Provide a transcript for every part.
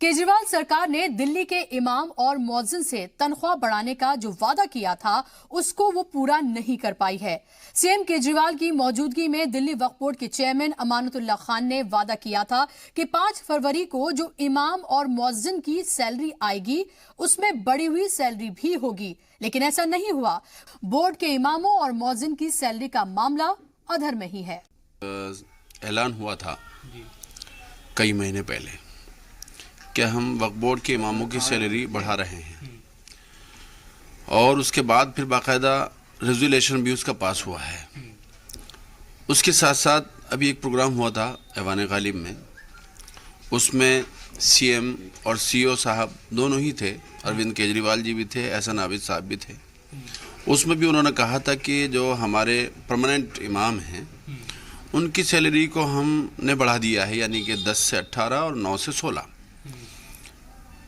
केजरीवाल सरकार ने दिल्ली के इमाम और मौजिन से तनख्वाह बढ़ाने का जो वादा किया था उसको वो पूरा नहीं कर पाई है। सीएम केजरीवाल की मौजूदगी में दिल्ली वक्फ बोर्ड के चेयरमैन अमानतुल्लाह खान ने वादा किया था कि 5 फरवरी को जो इमाम और मौजिन की सैलरी आएगी उसमें बढ़ी हुई सैलरी भी होगी, लेकिन ऐसा नहीं हुआ। बोर्ड के इमामों और मौजिन की सैलरी का मामला अधर में ही है। ऐलान हुआ था कई महीने पहले कि हम वक्फ बोर्ड के इमामों की सैलरी बढ़ा रहे हैं और उसके बाद फिर बाकायदा रेजोल्यूशन भी उसका पास हुआ है। उसके साथ साथ अभी एक प्रोग्राम हुआ था ऐवान गालिब में, उसमें सीएम और सीईओ साहब दोनों ही थे, अरविंद केजरीवाल जी भी थे, एहसन आबिद साहब भी थे। उसमें भी उन्होंने कहा था कि जो हमारे परमानेंट इमाम हैं उनकी सैलरी को हमने बढ़ा दिया है, यानी कि 10 से 18 और 9 से 16।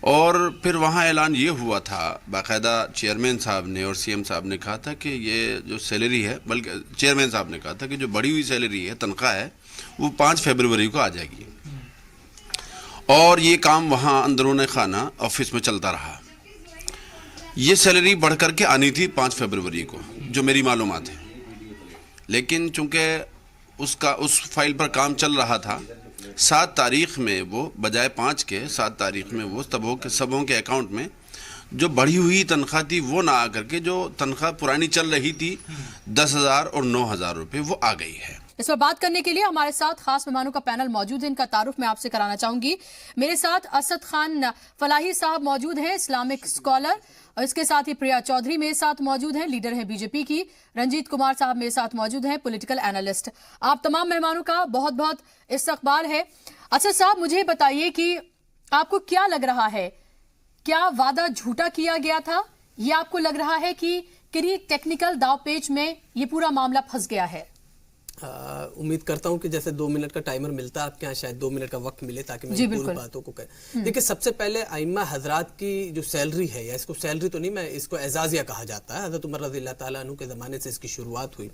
और फिर वहाँ ऐलान ये हुआ था, बाकायदा चेयरमैन साहब ने और सीएम साहब ने कहा था कि ये जो सैलरी है, बल्कि चेयरमैन साहब ने कहा था कि जो बढ़ी हुई सैलरी है, तनख्वाह है, वो 5 फरवरी को आ जाएगी। और ये काम वहाँ अंदरूनी खाना ऑफिस में चलता रहा। ये सैलरी बढ़ कर के आनी थी 5 फरवरी को, जो मेरी मालूमात है, लेकिन चूंकि उस फाइल पर काम चल रहा था, 7 तारीख में वो बजाय 5 के 7 तारीख में वो सबों के अकाउंट में जो बढ़ी हुई तनख्वाह थी वो ना आकर के जो तनख्वाह पुरानी चल रही थी 10,000 और 9,000 रुपये वो आ गई है। इस पर बात करने के लिए हमारे साथ खास मेहमानों का पैनल मौजूद है। इनका तारुफ मैं आपसे कराना चाहूंगी। मेरे साथ असद खान फलाही साहब मौजूद हैं, इस्लामिक स्कॉलर, और इसके साथ ही प्रिया चौधरी मेरे साथ मौजूद हैं, लीडर हैं बीजेपी की। रंजीत कुमार साहब मेरे साथ मौजूद हैं, पॉलिटिकल एनालिस्ट। आप तमाम मेहमानों का बहुत बहुत इस्तकबाल है। असद साहब, मुझे बताइए कि आपको क्या लग रहा है, क्या वादा झूठा किया गया था या आपको लग रहा है कि किन्हीं टेक्निकल दावपेच में ये पूरा मामला फंस गया है? उम्मीद करता हूं कि जैसे 2 मिनट का टाइमर मिलता है आपके यहाँ, शायद 2 मिनट का वक्त मिले ताकि मैं पूरी बातों को कहें। देखिए, सबसे पहले आइम्मा हजरात की जो सैलरी है, या इसको सैलरी तो नहीं, मैं इसको एजाजिया कहा जाता है, हज़रत उमर रज़ियल्लाहु ताला अन्हु के ज़माने से इसकी शुरुआत हुई।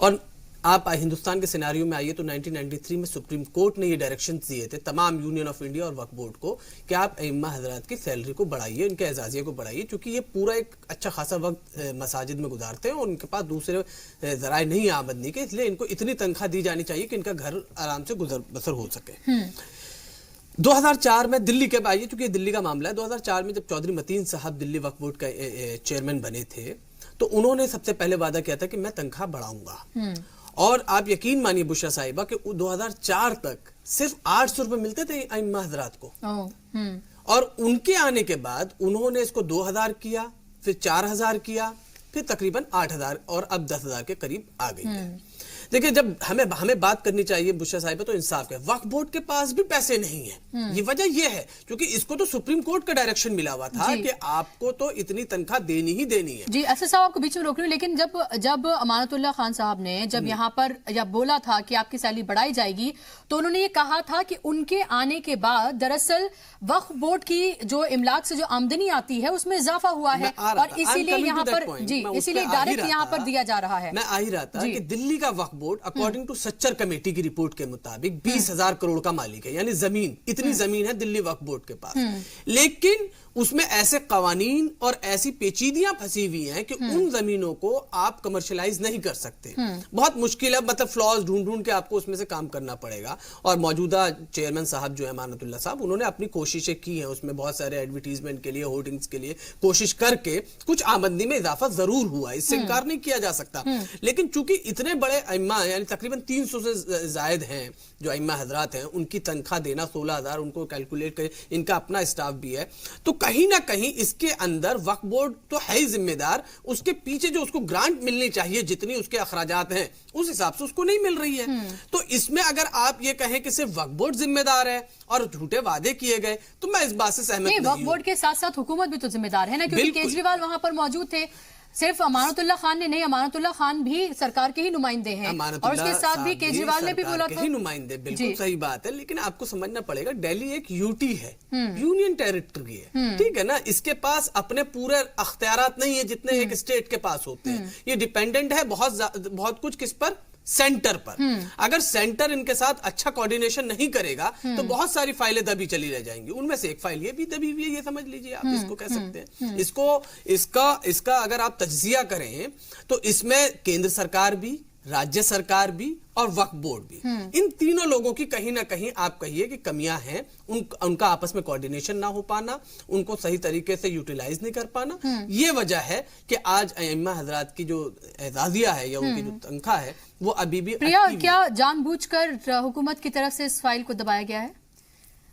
और आप हिंदुस्तान के सिनेरियो में आइए तो 1993 में सुप्रीम कोर्ट ने ये डायरेक्शन दिए थे तमाम यूनियन ऑफ इंडिया और वक्फ बोर्ड को कि आप अइम्मा हजरात की सैलरी को बढ़ाइए, इनके एजाजिया को बढ़ाइए, क्योंकि ये पूरा एक अच्छा खासा वक्त मसाजिद में गुजारते हैं और उनके पास दूसरे जराए नहीं आमदनी के, इसलिए इनको इतनी तनख्वाह दी जानी चाहिए कि इनका घर आराम से गुजर बसर हो सके। 2004 में दिल्ली के आइए, चूंकि दिल्ली का मामला है, 2004 में जब चौधरी मतीन साहब दिल्ली वक्फ बोर्ड का चेयरमैन बने थे तो उन्होंने सबसे पहले वादा किया था कि मैं तनख्वाह बढ़ाऊंगा। और आप यकीन मानिए बुशरा साहिबा कि 2004 तक सिर्फ 800 रुपए मिलते थे अइम्मा हजरात को। और उनके आने के बाद उन्होंने इसको 2000 किया, फिर 4000 किया, फिर तकरीबन 8000 और अब 10,000 के करीब आ गई है। देखिए, जब हमें बात करनी चाहिए बुशरा साहिबा तो इंसाफ है, वक्फ बोर्ड के पास भी पैसे नहीं है। ये वजह यह है क्योंकि इसको तो सुप्रीम कोर्ट का डायरेक्शन मिला हुआ था कि आपको तो इतनी तनख्वाह देनी ही देनी है। जी, असद साहब आपको बीच में रोक रही हूं, लेकिन जब अमानतुल्लाह खान साहब ने जब यहाँ पर जब बोला था कि आपकी सैलरी बढ़ाई जाएगी तो उन्होंने ये कहा था कि उनके आने के बाद दरअसल वक्फ बोर्ड की जो इमलाक से जो आमदनी आती है उसमें इजाफा हुआ है और इसीलिए यहाँ पर इसीलिए डायरेक्ट यहाँ पर दिया जा रहा है। मैं आ ही रहा था कि दिल्ली का वक्फ board according to Sachar committee की रिपोर्ट के मुताबिक 20,000 करोड़ का मालिक है, यानी जमीन, इतनी जमीन है दिल्ली वक्फ बोर्ड के पास। लेकिन उसमें ऐसे कवानीन और ऐसी पेचीदियां फंसी हुई हैं कि उन जमीनों को आप कमर्शियलाइज नहीं कर सकते। बहुत मुश्किल है, मतलब फ्लॉज ढूंढ के आपको उसमें से काम करना पड़ेगा। और मौजूदा चेयरमैन साहब जो है अमानतुल्लाह साहब, उन्होंने अपनी कोशिशें की हैं, उसमें बहुत सारे एडवर्टीजमेंट के लिए, होर्डिंग्स के लिए कोशिश करके कुछ आमदनी में इजाफा जरूर हुआ, इससे इनकार नहीं किया जा सकता। लेकिन चूंकि इतने बड़े अइम्मा यानी तकरीबन 300 से जायद हैं जो अइम्मा हजरात हैं, उनकी तनख्वाह देना 16,000, उनको कैलकुलेट कर, इनका अपना स्टाफ भी है, तो कहीं ना कहीं इसके अंदर वक्फ बोर्ड तो है ही जिम्मेदार, उसके पीछे जो उसको ग्रांट मिलनी चाहिए जितनी उसके अखराजात हैं उस हिसाब से उसको नहीं मिल रही है। तो इसमें अगर आप ये कहें कि सिर्फ वक्फ बोर्ड जिम्मेदार है और झूठे वादे किए गए तो मैं इस बात से सहमत नहीं। वक्फ बोर्ड के साथ साथ हुकूमत भी तो जिम्मेदार है ना, क्योंकि केजरीवाल वहां पर मौजूद थे। सिर्फ अमानतुल्लाह खान ने नहीं, अमानतुल्लाह खान भी सरकार के ही नुमाइंदे हैं और उसके साथ भी केजरीवाल ने भी बोला था नुमाइंदे, बिल्कुल सही बात है। लेकिन आपको समझना पड़ेगा दिल्ली एक यूटी है, यूनियन टेरिटरी है, ठीक है ना, इसके पास अपने पूरे अख्तियारात नहीं है जितने एक स्टेट के पास होते हैं। ये डिपेंडेंट है बहुत कुछ किस पर, सेंटर पर। अगर सेंटर इनके साथ अच्छा कोऑर्डिनेशन नहीं करेगा तो बहुत सारी फाइलें दबी चली रह जाएंगी। उनमें से एक फाइल ये भी दबी हुई है, ये समझ लीजिए आप, इसको कह सकते हैं। इसका अगर आप तज्जिया करें तो इसमें केंद्र सरकार भी, राज्य सरकार भी और वक्फ बोर्ड भी, इन तीनों लोगों की कहीं ना कहीं आप कहिए कि कमियां हैं। उनका आपस में कोऑर्डिनेशन ना हो पाना, उनको सही तरीके से यूटिलाइज नहीं कर पाना, ये वजह है कि आज अइम्मा हजरात की जो एजाजिया है या उनकी जो तनख्वाह है वो अभी भी प्रिया, क्या जानबूझकर हुकूमत की तरफ से इस फाइल को दबाया गया है?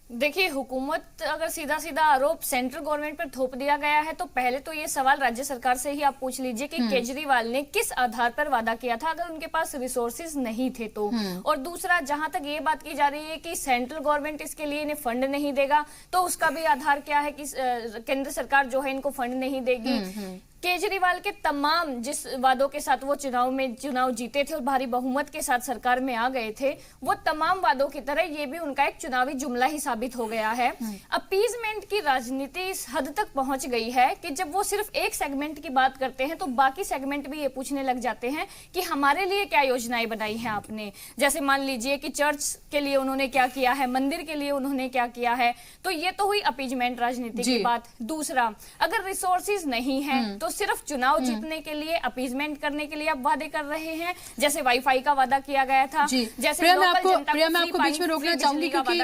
देखिए, हुकूमत अगर सीधा सीधा आरोप सेंट्रल गवर्नमेंट पर थोप दिया गया है तो पहले तो ये सवाल राज्य सरकार से ही आप पूछ लीजिए कि केजरीवाल ने किस आधार पर वादा किया था अगर उनके पास रिसोर्सेज नहीं थे तो। और दूसरा, जहां तक ये बात की जा रही है कि सेंट्रल गवर्नमेंट इसके लिए इन्हें फंड नहीं देगा, तो उसका भी आधार क्या है कि केंद्र सरकार जो है इनको फंड नहीं देगी। केजरीवाल के तमाम जिस वादों के साथ वो चुनाव जीते थे और भारी बहुमत के साथ सरकार में आ गए थे, वो तमाम वादों की तरह ये भी उनका एक चुनावी जुमला ही साबित हो गया है। अपीजमेंट की राजनीति इस हद तक पहुंच गई है कि जब वो सिर्फ एक सेगमेंट की बात करते हैं तो बाकी सेगमेंट भी ये पूछने लग जाते हैं कि हमारे लिए क्या योजनाएं बनाई हैं आपने। जैसे मान लीजिए कि चर्च के लिए उन्होंने क्या किया है, मंदिर के लिए उन्होंने क्या किया है। तो ये तो हुई अपीजमेंट राजनीति की बात। दूसरा, अगर रिसोर्सेज नहीं है तो सिर्फ चुनाव जीतने के लिए, अपीजमेंट करने के लिए आप वादे कर रहे हैं। जैसे वाईफाई का वादा किया गया था, जैसे प्रिया, मैं आपको बीच में रोकना चाहूंगी क्योंकि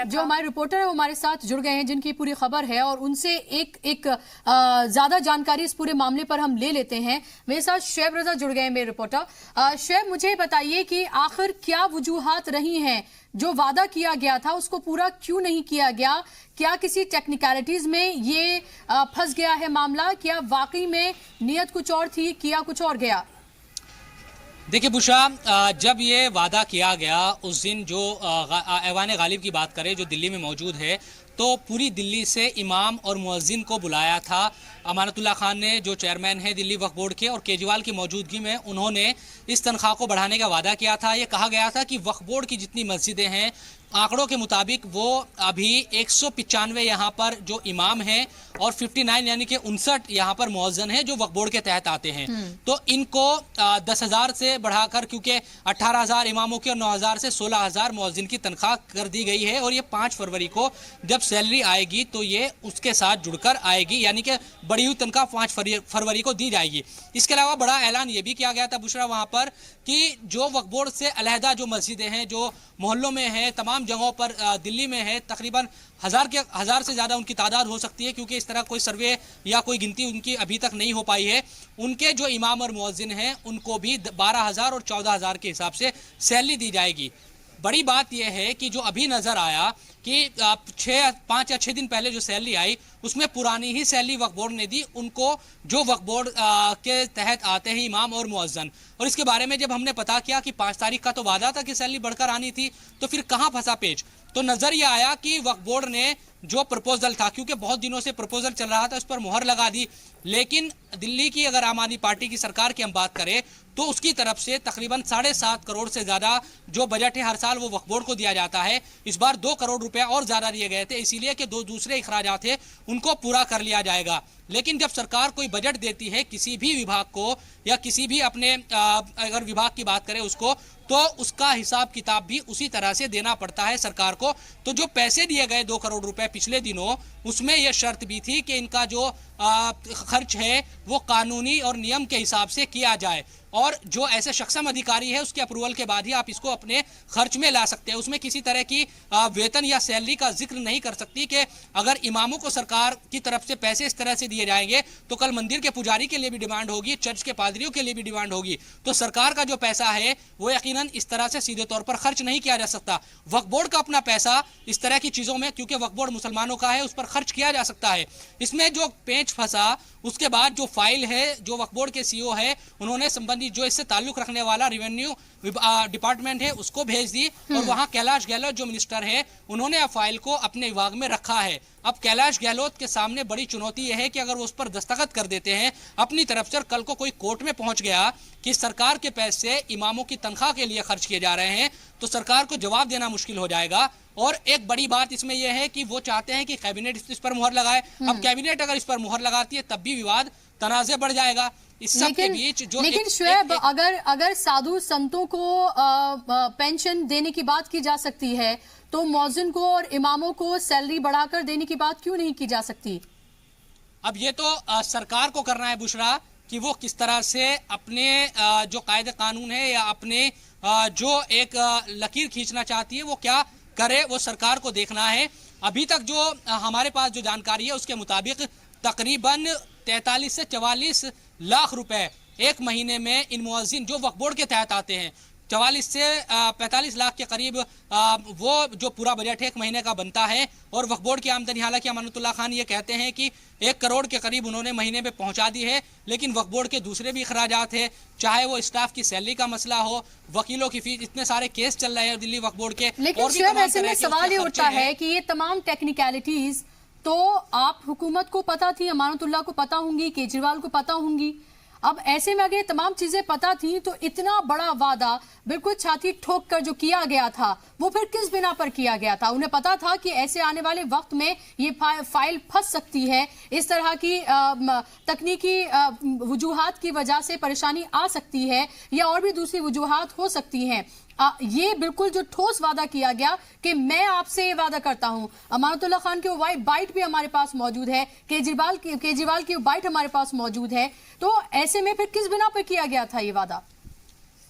जो हमारे रिपोर्टर है वो हमारे साथ जुड़ गए हैं जिनकी पूरी खबर है और उनसे एक ज्यादा जानकारी इस पूरे मामले पर हम ले लेते हैं। मेरे साथ शुएब रजा जुड़ गए हैं, मेरे रिपोर्टर। शुएब, मुझे बताइए कि आखिर क्या वजूहात रही हैं, जो वादा किया गया था उसको पूरा क्यों नहीं किया गया? क्या किसी टेक्निकलिटीज में ये फंस गया है मामला? क्या वाकई में नियत कुछ और थी, किया कुछ और गया? देखिए बुशा, जब ये वादा किया गया उस दिन, जो ऐवान गालिब की बात करें जो दिल्ली में मौजूद है, तो पूरी दिल्ली से इमाम और मुअज्जिन को बुलाया था अमानतुल्लाह खान ने, जो चेयरमैन है दिल्ली वक्फ बोर्ड के, और केजरीवाल की मौजूदगी में उन्होंने इस तनख्वाह को बढ़ाने का वादा किया था। ये कहा गया था कि वक्फ बोर्ड की जितनी मस्जिदें हैं, आंकड़ों के मुताबिक वो अभी 195 यहाँ पर जो इमाम हैं और 59 यानी कि 59 यहाँ पर मुअज्जिन हैं जो वक्फ बोर्ड के तहत आते हैं। तो इनको 10,000 से बढ़ाकर, क्योंकि 18,000 इमामों की और 9,000 से 16,000 मुअज्जिन की तनख्वाह कर दी गई है। और ये 5 फरवरी को जब सैलरी आएगी तो ये उसके साथ जुड़कर आएगी, यानी कि बढ़ी हुई तनख्वाह 5 फरवरी को दी जाएगी। इसके अलावा बड़ा ऐलान ये भी किया गया था बुशरा वहाँ पर कि जो वक्फ बोर्ड से अलहदा जो मस्जिदें हैं, जो मोहल्लों में हैं, तमाम जगहों पर दिल्ली में है, तकरीबन 1000 से ज़्यादा उनकी तादाद हो सकती है, क्योंकि इस तरह कोई सर्वे या कोई गिनती उनकी अभी तक नहीं हो पाई है। उनके जो इमाम और मुअज्जिन हैं उनको भी 12,000 और 14,000 के हिसाब से सैलरी दी जाएगी। बड़ी बात यह है कि जो अभी नज़र आया कि 5 या 6 दिन पहले जो सैलरी आई उसमें पुरानी ही सैलरी वक्फ बोर्ड ने दी उनको, जो वक्फ बोर्ड के तहत आते हैं इमाम और मुअज्जिन। और इसके बारे में जब हमने पता किया कि 5 तारीख का तो वादा था कि सैलरी बढ़कर आनी थी, तो फिर कहाँ फंसा पेच? तो नजर ये आया कि वक्फ बोर्ड ने जो प्रपोजल था, क्योंकि बहुत दिनों से प्रपोजल चल रहा था, उस पर मुहर लगा दी। लेकिन दिल्ली की अगर आम आदमी पार्टी की सरकार की हम बात करें तो उसकी तरफ से तकरीबन 7.5 करोड़ से ज़्यादा जो बजट है हर साल वो वक्फ बोर्ड को दिया जाता है। इस बार 2 करोड़ रुपए और ज़्यादा दिए गए थे, इसीलिए कि 2 दूसरे इखराजात थे उनको पूरा कर लिया जाएगा। लेकिन जब सरकार कोई बजट देती है किसी भी विभाग को या किसी भी अपने अगर विभाग की बात करें उसको, तो उसका हिसाब किताब भी उसी तरह से देना पड़ता है सरकार को। तो जो पैसे दिए गए 2 करोड़ रुपए पिछले दिनों, उसमें यह शर्त भी थी कि इनका जो खर्च है वो कानूनी और नियम के हिसाब से किया जाए, और जो ऐसे सक्षम अधिकारी है उसके अप्रूवल के बाद ही आप इसको अपने खर्च में ला सकते हैं। उसमें किसी तरह की वेतन या सैलरी का जिक्र नहीं कर सकती कि अगर इमामों को सरकार की तरफ से पैसे इस तरह से दिए जाएंगे तो कल मंदिर के पुजारी के लिए भी डिमांड होगी, चर्च के पादरियों के लिए भी डिमांड होगी। तो सरकार का जो पैसा है वो यकीनन इस तरह से सीधे तौर पर खर्च नहीं किया जा सकता। वक्फ बोर्ड का अपना पैसा इस तरह की चीज़ों में, क्योंकि वक्फ बोर्ड मुसलमानों का है, उस पर खर्च किया जा सकता है। इसमें जो पेच फंसा, उसके बाद जो फाइल है, जो वक्फ बोर्ड के सीईओ है उन्होंने संबंधित जो इससे ताल्लुक रखने वाला रेवेन्यू डिपार्टमेंट है उसको भेज दी, और वहां कैलाश गहलोत जो मिनिस्टर है उन्होंने फाइल को अपने विभाग में रखा है। अब कैलाश गहलोत के सामने बड़ी चुनौती यह है कि अगर वो उस पर दस्तखत कर देते हैं अपनी तरफ से, और कल को कोई कोर्ट में पहुंच गया कि सरकार के पैसे इमामों की तनख्वाह के लिए खर्च किए जा रहे हैं, तो सरकार को जवाब देना मुश्किल हो जाएगा। और एक बड़ी बात इसमें यह है कि वो चाहते हैं कि कैबिनेट इस पर मुहर लगाए। अब कैबिनेट अगर इस पर मुहर लगाती है तब भी विवाद तनाज़े बढ़ जाएगा। इस सब के बीच जो लेकिन शुएब, अगर साधु संतों को पेंशन देने की बात की जा सकती है तो मौजिन को और इमामों को सैलरी बढ़ाकर देने की बात क्यों नहीं की जा सकती? अब ये तो सरकार को करना है बुशरा कि वो किस तरह से अपने जो कायदे कानून है या अपने जो एक लकीर खींचना चाहती है वो क्या करे, वो सरकार को देखना है। अभी तक जो हमारे पास जो जानकारी है उसके मुताबिक तकरीबन 43 से 44 लाख रुपए एक महीने में इन मुअज्जिन जो वक्फ बोर्ड के तहत आते हैं 44 से 45 लाख के करीब वो जो पूरा बजट है एक महीने का बनता है। और वक्फ बोर्ड की आमदनी, हालांकि अमानतुल्लाह खान ये कहते हैं कि 1 करोड़ के करीब उन्होंने महीने में पहुंचा दी है, लेकिन वक्फ बोर्ड के दूसरे भी अखराजात है, चाहे वो स्टाफ की सैलरी का मसला हो, वकीलों की फीस, इतने सारे केस चल रहे हैं दिल्ली वक्फ बोर्ड के। लेकिन शायद ऐसे में सवाल ये उठता है कि ये तमाम टेक्निकलिटीज तो आप हुकूमत को पता थी, अमानतुल्लाह को पता होंगी, केजरीवाल को पता होंगी। अब ऐसे में अगर ये तमाम चीजें पता थी तो इतना बड़ा वादा बिल्कुल छाती ठोक कर जो किया गया था वो फिर किस बिना पर किया गया था? उन्हें पता था कि ऐसे आने वाले वक्त में ये फाइल फंस सकती है, इस तरह की तकनीकी वजूहात की वजह से परेशानी आ सकती है या और भी दूसरी वजूहात हो सकती हैं। ये बिल्कुल जो ठोस वादा किया गया कि मैं आपसे ये वादा करता हूं, अमानतुल्लाह खान की बाइट भी हमारे पास मौजूद है, केजरीवाल की बाइट हमारे पास मौजूद है, तो ऐसे में फिर किस बिना पर किया गया था ये वादा?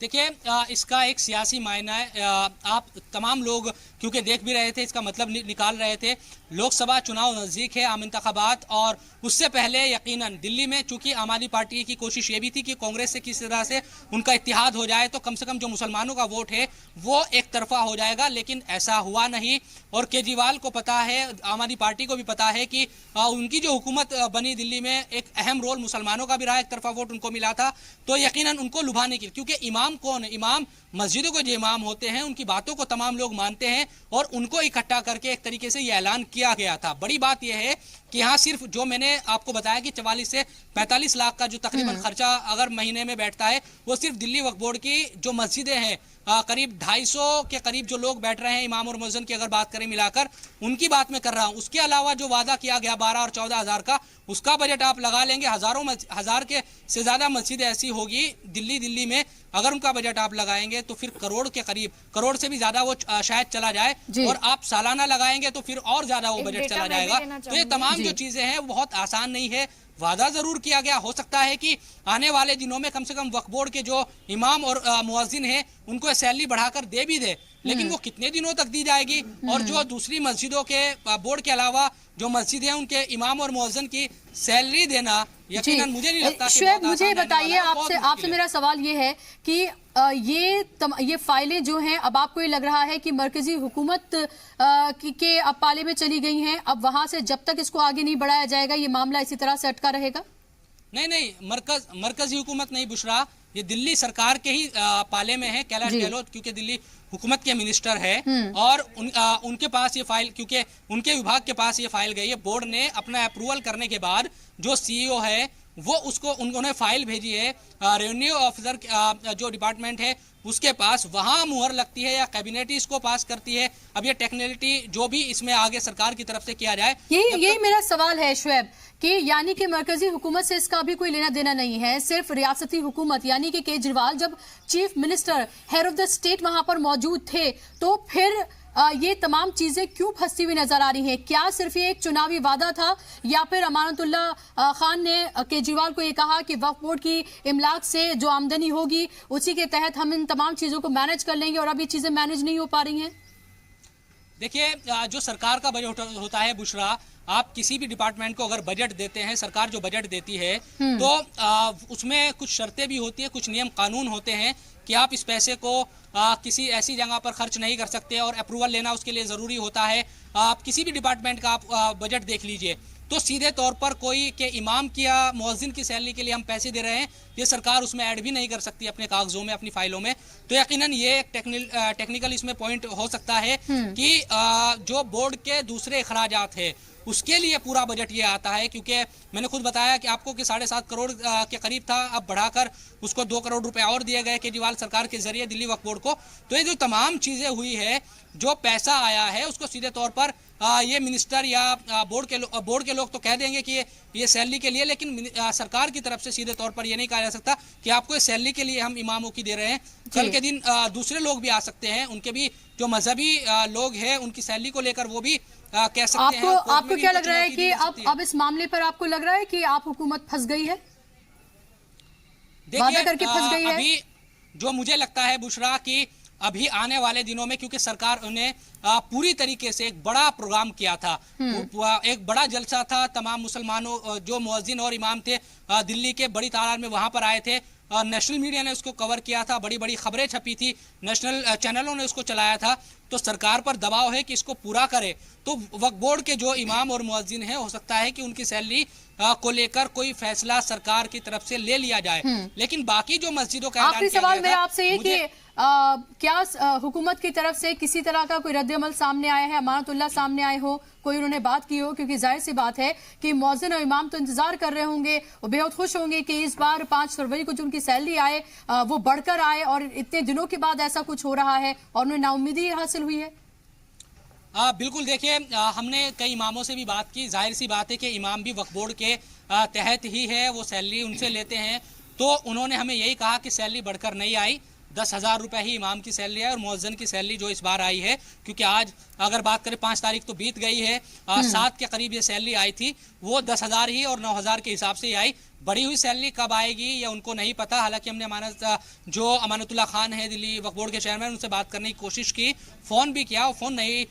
देखिए, इसका एक सियासी मायना है। आप तमाम लोग क्योंकि देख भी रहे थे, इसका मतलब निकाल रहे थे। लोकसभा चुनाव नज़दीक है, आम इंतखाबात, और उससे पहले यकीनन दिल्ली में चूंकि आम आदमी पार्टी की कोशिश ये भी थी कि कांग्रेस से किसी तरह से उनका इत्तिहाद हो जाए तो कम से कम जो मुसलमानों का वोट है वो एक तरफा हो जाएगा, लेकिन ऐसा हुआ नहीं। और केजरीवाल को पता है, आम आदमी पार्टी को भी पता है कि उनकी जो हुकूमत बनी दिल्ली में एक अहम रोल मुसलमानों का भी रहा, एक तरफा वोट उनको मिला था, तो यकीनन उनको लुभाने के लिए, क्योंकि इमाम कौन है, इमाम मस्जिदों के जो इमाम होते हैं उनकी बातों को तमाम लोग मानते हैं और उनको इकट्ठा करके एक तरीके से ये ऐलान किया गया था। बड़ी बात यह है कि यहाँ सिर्फ जो मैंने आपको बताया कि 44 से 45 लाख का जो तकरीबन खर्चा अगर महीने में बैठता है वो सिर्फ दिल्ली वक्फ बोर्ड की जो मस्जिदें हैं, करीब 250 के करीब जो लोग बैठ रहे हैं इमाम और मुअज्जिन की अगर बात करें मिलाकर, उनकी बात मैं कर रहा हूं। उसके अलावा जो वादा किया गया 12 और 14 हज़ार का, उसका बजट आप लगा लेंगे, हजार के से ज्यादा मस्जिदें ऐसी होगी दिल्ली में, अगर उनका बजट आप लगाएंगे तो फिर करोड़ के करीब, करोड़ से भी ज्यादा वो शायद चला जाए, और आप सालाना लगाएंगे तो फिर और ज्यादा वो बजट चला जाएगा। तो ये तमाम जो चीजें हैं वो बहुत आसान नहीं है। वादा जरूर किया गया, हो सकता है कि आने वाले दिनों में कम से कम वक्फ बोर्ड के जो इमाम और मुअज्जिन हैं उनको सैलरी बढ़ाकर दे भी दे, लेकिन वो कितने दिनों तक दी जाएगी? और जो दूसरी मस्जिदों के बोर्ड के अलावा जो मस्जिद है उनके इमाम और मुअज्जिन की सैलरी देना यकीनन मुझे नहीं लगता। शुएब, मुझे बताइए, आपसे मेरा सवाल ये है कि ये फाइलें जो हैं, अब आपको ये लग रहा है कि मरकजी हुकूमत के अब पाले में चली गई हैं, अब वहां से जब तक इसको आगे नहीं बढ़ाया जाएगा ये मामला इसी तरह से अटका रहेगा? नहीं, मरकजी हुकूमत नहीं बुशरा, ये दिल्ली सरकार के ही पाले में है। कैलाश गहलोत क्योंकि दिल्ली हुकूमत के मिनिस्टर है और उनके पास ये फाइल, क्योंकि उनके विभाग के पास ये फाइल गई है, बोर्ड ने अपना अप्रूवल करने के बाद जो सीईओ है वो उसको उन्होंने फाइल भेजी है रेवेन्यू ऑफिसर जो डिपार्टमेंट है उसके पास, वहां मुहर लगती है या कैबिनेट इसको पास करती है। अब ये टेक्निकलिटी जो भी इसमें आगे सरकार की तरफ से किया जाए, यही मेरा सवाल है शुएब, कि यानी कि मरकजी हुकूमत से इसका अभी कोई लेना देना नहीं है, सिर्फ रियासती हुकूमत यानी कि केजरीवाल जब chief minister, head of the state वहां पर मौजूद थे, तो फिर ये तमाम चीजें क्यों फंसती हुई नजर आ रही हैं? क्या सिर्फ ये एक चुनावी वादा था या फिर अमानतुल्लाह खान ने केजरीवाल को ये कहा कि वक्फ बोर्ड की इमलाक से जो आमदनी होगी उसी के तहत हम इन तमाम चीजों को मैनेज कर लेंगे, और अब ये चीजें मैनेज नहीं हो पा रही हैं? देखिए, जो सरकार का बजट होता है बुशरा, आप किसी भी डिपार्टमेंट को अगर बजट देते हैं, सरकार जो बजट देती है तो उसमें कुछ शर्तें भी होती है, कुछ नियम कानून होते हैं कि आप इस पैसे को किसी ऐसी जगह पर खर्च नहीं कर सकते और अप्रूवल लेना उसके लिए ज़रूरी होता है। आप किसी भी डिपार्टमेंट का आप बजट देख लीजिए तो सीधे तौर पर कोई के इमाम की या मुअज्जिन की सैलरी के लिए हम पैसे दे रहे हैं, ये सरकार उसमें ऐड भी नहीं कर सकती अपने कागजों में, अपनी फाइलों में। तो यकीनन ये एक टेक्निकल इसमें पॉइंट हो सकता है कि जो बोर्ड के दूसरे अखराजात है उसके लिए पूरा बजट ये आता है, क्योंकि मैंने खुद बताया कि आपको कि 7.5 करोड़ के करीब था, अब बढ़ाकर उसको 2 करोड़ रुपए और दिए गए केजरीवाल सरकार के जरिए दिल्ली वक्फ बोर्ड को। तो ये जो तमाम चीजें हुई है, जो पैसा आया है उसको सीधे तौर पर ये मिनिस्टर या बोर्ड के लोग तो कह देंगे कि ये सैलरी के लिए, लेकिन सरकार की तरफ से सीधे तौर पर ये नहीं कहा जा सकता कि आपको ये सैलरी के लिए हम इमामों की दे रहे हैं। कल के दिन दूसरे लोग भी आ सकते हैं, उनके भी जो मजहबी लोग हैं उनकी सैलरी को लेकर वो भी कह सकते हैं। आपको क्या लग रहा है कि अब इस मामले पर आपको लग रहा है कि आप हुकूमत फंस गई है, वादा करके फंस गई है? अभी जो मुझे लगता है बुशरा कि अभी आने वाले दिनों में, क्योंकि सरकार ने पूरी तरीके से एक बड़ा प्रोग्राम किया था, एक बड़ा जलसा था, तमाम मुसलमानों जो मुअज्जिन और इमाम थे दिल्ली के बड़ी तादाद में वहां पर आए थे, नेशनल मीडिया ने उसको कवर किया था, बड़ी बड़ी खबरें छपी थी, नेशनल चैनलों ने उसको चलाया था। तो सरकार पर दबाव है कि इसको पूरा करे। तो वक्फ बोर्ड के जो इमाम और मुअज्जिन हैं, हो सकता है कि उनकी सैलरी को लेकर कोई फैसला सरकार की तरफ से ले लिया जाए, लेकिन बाकी जो मस्जिदों का आखिरी सवाल मेरा आपसे ये कि क्या हुकूमत की तरफ से किसी तरह का कोई रद्द-ए-अमल सामने आया है, अमानतुल्लाह सामने आए हो, कोई उन्होंने बात की हो? क्योंकि जाहिर सी बात है कि मुअज्जिन और इमाम तो इंतजार कर रहे होंगे, वो बेहद खुश होंगे कि इस बार 5 फरवरी को जो उनकी सैलरी आए वो बढ़कर आए, और इतने दिनों के बाद ऐसा कुछ हो रहा है और उन्हें नाउम्मीदी हासिल हुई है। बिल्कुल, देखिए हमने कई इमामों से भी बात की, जाहिर सी बात है कि इमाम भी वक्फ बोर्ड के तहत ही है, वो सैलरी उनसे लेते हैं। तो उन्होंने हमें यही कहा कि सैलरी बढ़कर नहीं आई, 10,000 रुपये ही इमाम की सैलरी है और मुअज्जिन की सैलरी जो इस बार आई है, क्योंकि आज अगर बात करें 5 तारीख तो बीत गई है, 7 के करीब ये सैलरी आई थी, वो 10,000 ही और 9,000 के हिसाब से ही आई। बढ़ी हुई सैलरी कब आएगी या उनको नहीं पता। हालांकि हमने अमानतुल्लाह खान है दिल्ली वक्फ बोर्ड के चेयरमैन, उनसे बात करने की कोशिश की, फ़ोन भी किया, फ़ोन नहीं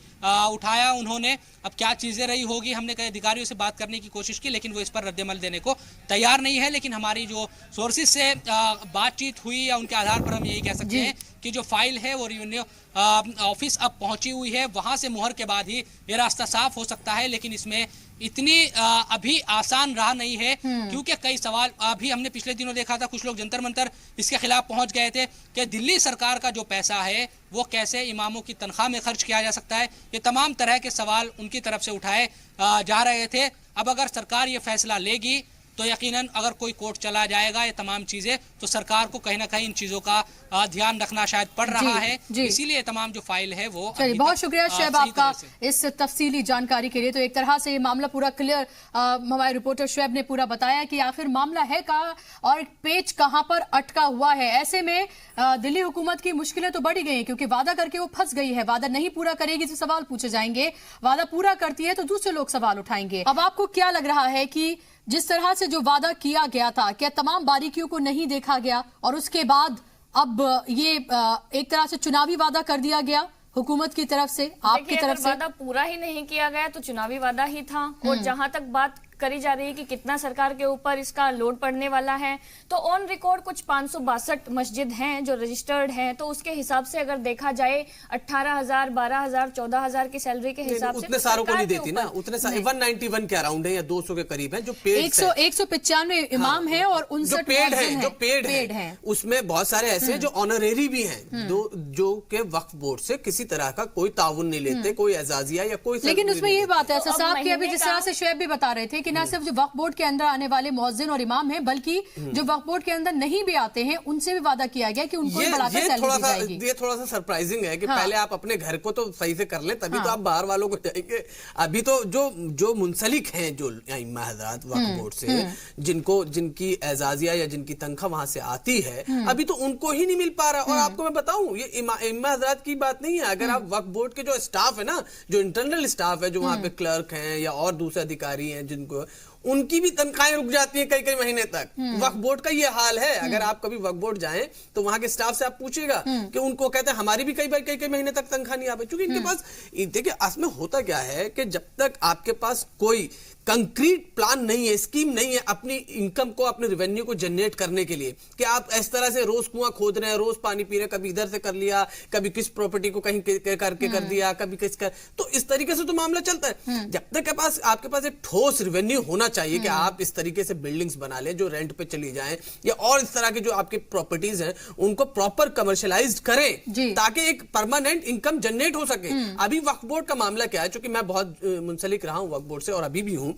उठाया उन्होंने। अब क्या चीज़ें रही होगी, हमने कई अधिकारियों से बात करने की कोशिश की, लेकिन वो इस पर रद्द-ए-अमल देने को तैयार नहीं है। लेकिन हमारी जो सोर्सेज से बातचीत हुई या उनके आधार पर हम यही कह सकते हैं कि जो फाइल है वो रेवेन्यू ऑफिस अब पहुंची हुई है, वहां से मुहर के बाद ही ये रास्ता साफ हो सकता है। लेकिन इसमें इतनी अभी आसान राह नहीं है, क्योंकि कई सवाल अभी हमने पिछले दिनों देखा था, कुछ लोग जंतर मंतर इसके खिलाफ पहुंच गए थे कि दिल्ली सरकार का जो पैसा है वो कैसे इमामों की तनख्वाह में खर्च किया जा सकता है। ये तमाम तरह के सवाल उनकी तरफ से उठाए जा रहे थे। अब अगर सरकार ये फैसला लेगी तो यकीनन अगर कोई कोर्ट चला जाएगा ये तमाम चीजें, तो सरकार को कहीं ना कहीं इन चीजों का ध्यान रखना शायद पड़ रहा है, इसीलिए तमाम जो फाइल है वो। बहुत शुक्रिया शोएब आपका इस तफसीली जानकारी के लिए। तो एक तरह से ये मामला पूरा क्लियर हमारे रिपोर्टर शोएब ने पूरा बताया कि आखिर मामला है कहाँ और पेच कहाँ पर अटका हुआ है। ऐसे में दिल्ली हुकूमत की मुश्किलें तो बढ़ी गई हैं, क्योंकि वादा करके वो फंस गई है। वादा नहीं पूरा करेगी तो सवाल पूछे जाएंगे, वादा पूरा करती है तो दूसरे लोग सवाल उठाएंगे। अब आपको क्या लग रहा है कि जिस तरह से जो वादा किया गया था, क्या तमाम बारीकियों को नहीं देखा गया और उसके बाद अब ये एक तरह से चुनावी वादा कर दिया गया हुकूमत की तरफ से, आपकी तरफ से? वादा पूरा ही नहीं किया गया तो चुनावी वादा ही था। और जहां तक बात करी जा रही है कि कितना सरकार के ऊपर इसका लोड पड़ने वाला है, तो ऑन रिकॉर्ड कुछ 562 मस्जिद हैं जो रजिस्टर्ड हैं, तो उसके हिसाब से अगर देखा जाए 18,000, 12,000, 14,000 की सैलरी के हिसाब से उतने सारों को नहीं देती ना, उतने 191 के अराउंड है या 200 के करीब है जो पेड 195 इमाम है और 59 पेड है। उसमें बहुत सारे ऐसे हैं जो ऑनरेरी भी हैं, जो के वक्फ बोर्ड से किसी तरह का कोई ताउन नहीं लेते, कोई एजाजिया या कोई। लेकिन उसमें ये बात है साहब की, अभी जिस तरह से शोएब भी बता रहे थे कि न सिर्फ जो वक्फ बोर्ड के अंदर आने वाले मुअज्जिन और इमाम हैं, बल्कि जो वक्फ बोर्ड के अंदर नहीं भी आते हैं उनसे भी वादा किया गया कि उनको बढ़ाकर सैलरी दी जाएगी। ये थोड़ा सा सरप्राइजिंग है कि पहले आप अपने घर को तो सही से कर ले, तभी तो आप बाहर वालों को जाएंगे। अभी तो जो मुंसलिक हैं जो इमाम हज़रात वक्फ बोर्ड से, जिनकी एजाजिया या जिनकी तनख्वाह वहां से आती है, अभी तो उनको ही नहीं मिल पा रहा। और आपको मैं बताऊं, ये इमाम हज़रात की बात नहीं है। अगर आप वक्फ बोर्ड के जो स्टाफ है ना, जो इंटरनल स्टाफ है, जो वहां पे क्लर्क हैं या और दूसरे अधिकारी हैं, जिनको उनकी भी तनख्वाहें रुक जाती हैं कई महीने तक। वक्फ बोर्ड का ये हाल है। अगर आप कभी वक्फ बोर्ड जाएं तो वहां के स्टाफ से आप पूछिएगा कि उनको कहते हैं हमारी भी कई महीने तक तनख्वाह नहीं आ पाई, क्योंकि इनके पास, देखिए असम में होता क्या है कि जब तक आपके पास कोई कंक्रीट प्लान नहीं है, स्कीम नहीं है अपनी इनकम को, अपने रेवेन्यू को जनरेट करने के लिए, कि आप इस तरह से रोज कुआं खोद रहे हैं, रोज पानी पी रहे हैं, कभी इधर से कर लिया, कभी किस प्रॉपर्टी को कहीं करके कर दिया, कभी किस कर, तो इस तरीके से तो मामला चलता है। जब तक आपके पास एक ठोस रेवेन्यू होना चाहिए कि आप इस तरीके से बिल्डिंग्स बना लें जो रेंट पे चली जाएं, या और इस तरह के जो आपके प्रॉपर्टीज हैं उनको प्रॉपर कमर्शियलाइज करें ताकि एक परमानेंट इनकम जनरेट हो सके। अभी वक्फ बोर्ड का मामला क्या है, चूंकि मैं बहुत मुंसलिक रहा हूं वक्फ बोर्ड से और अभी भी हूं,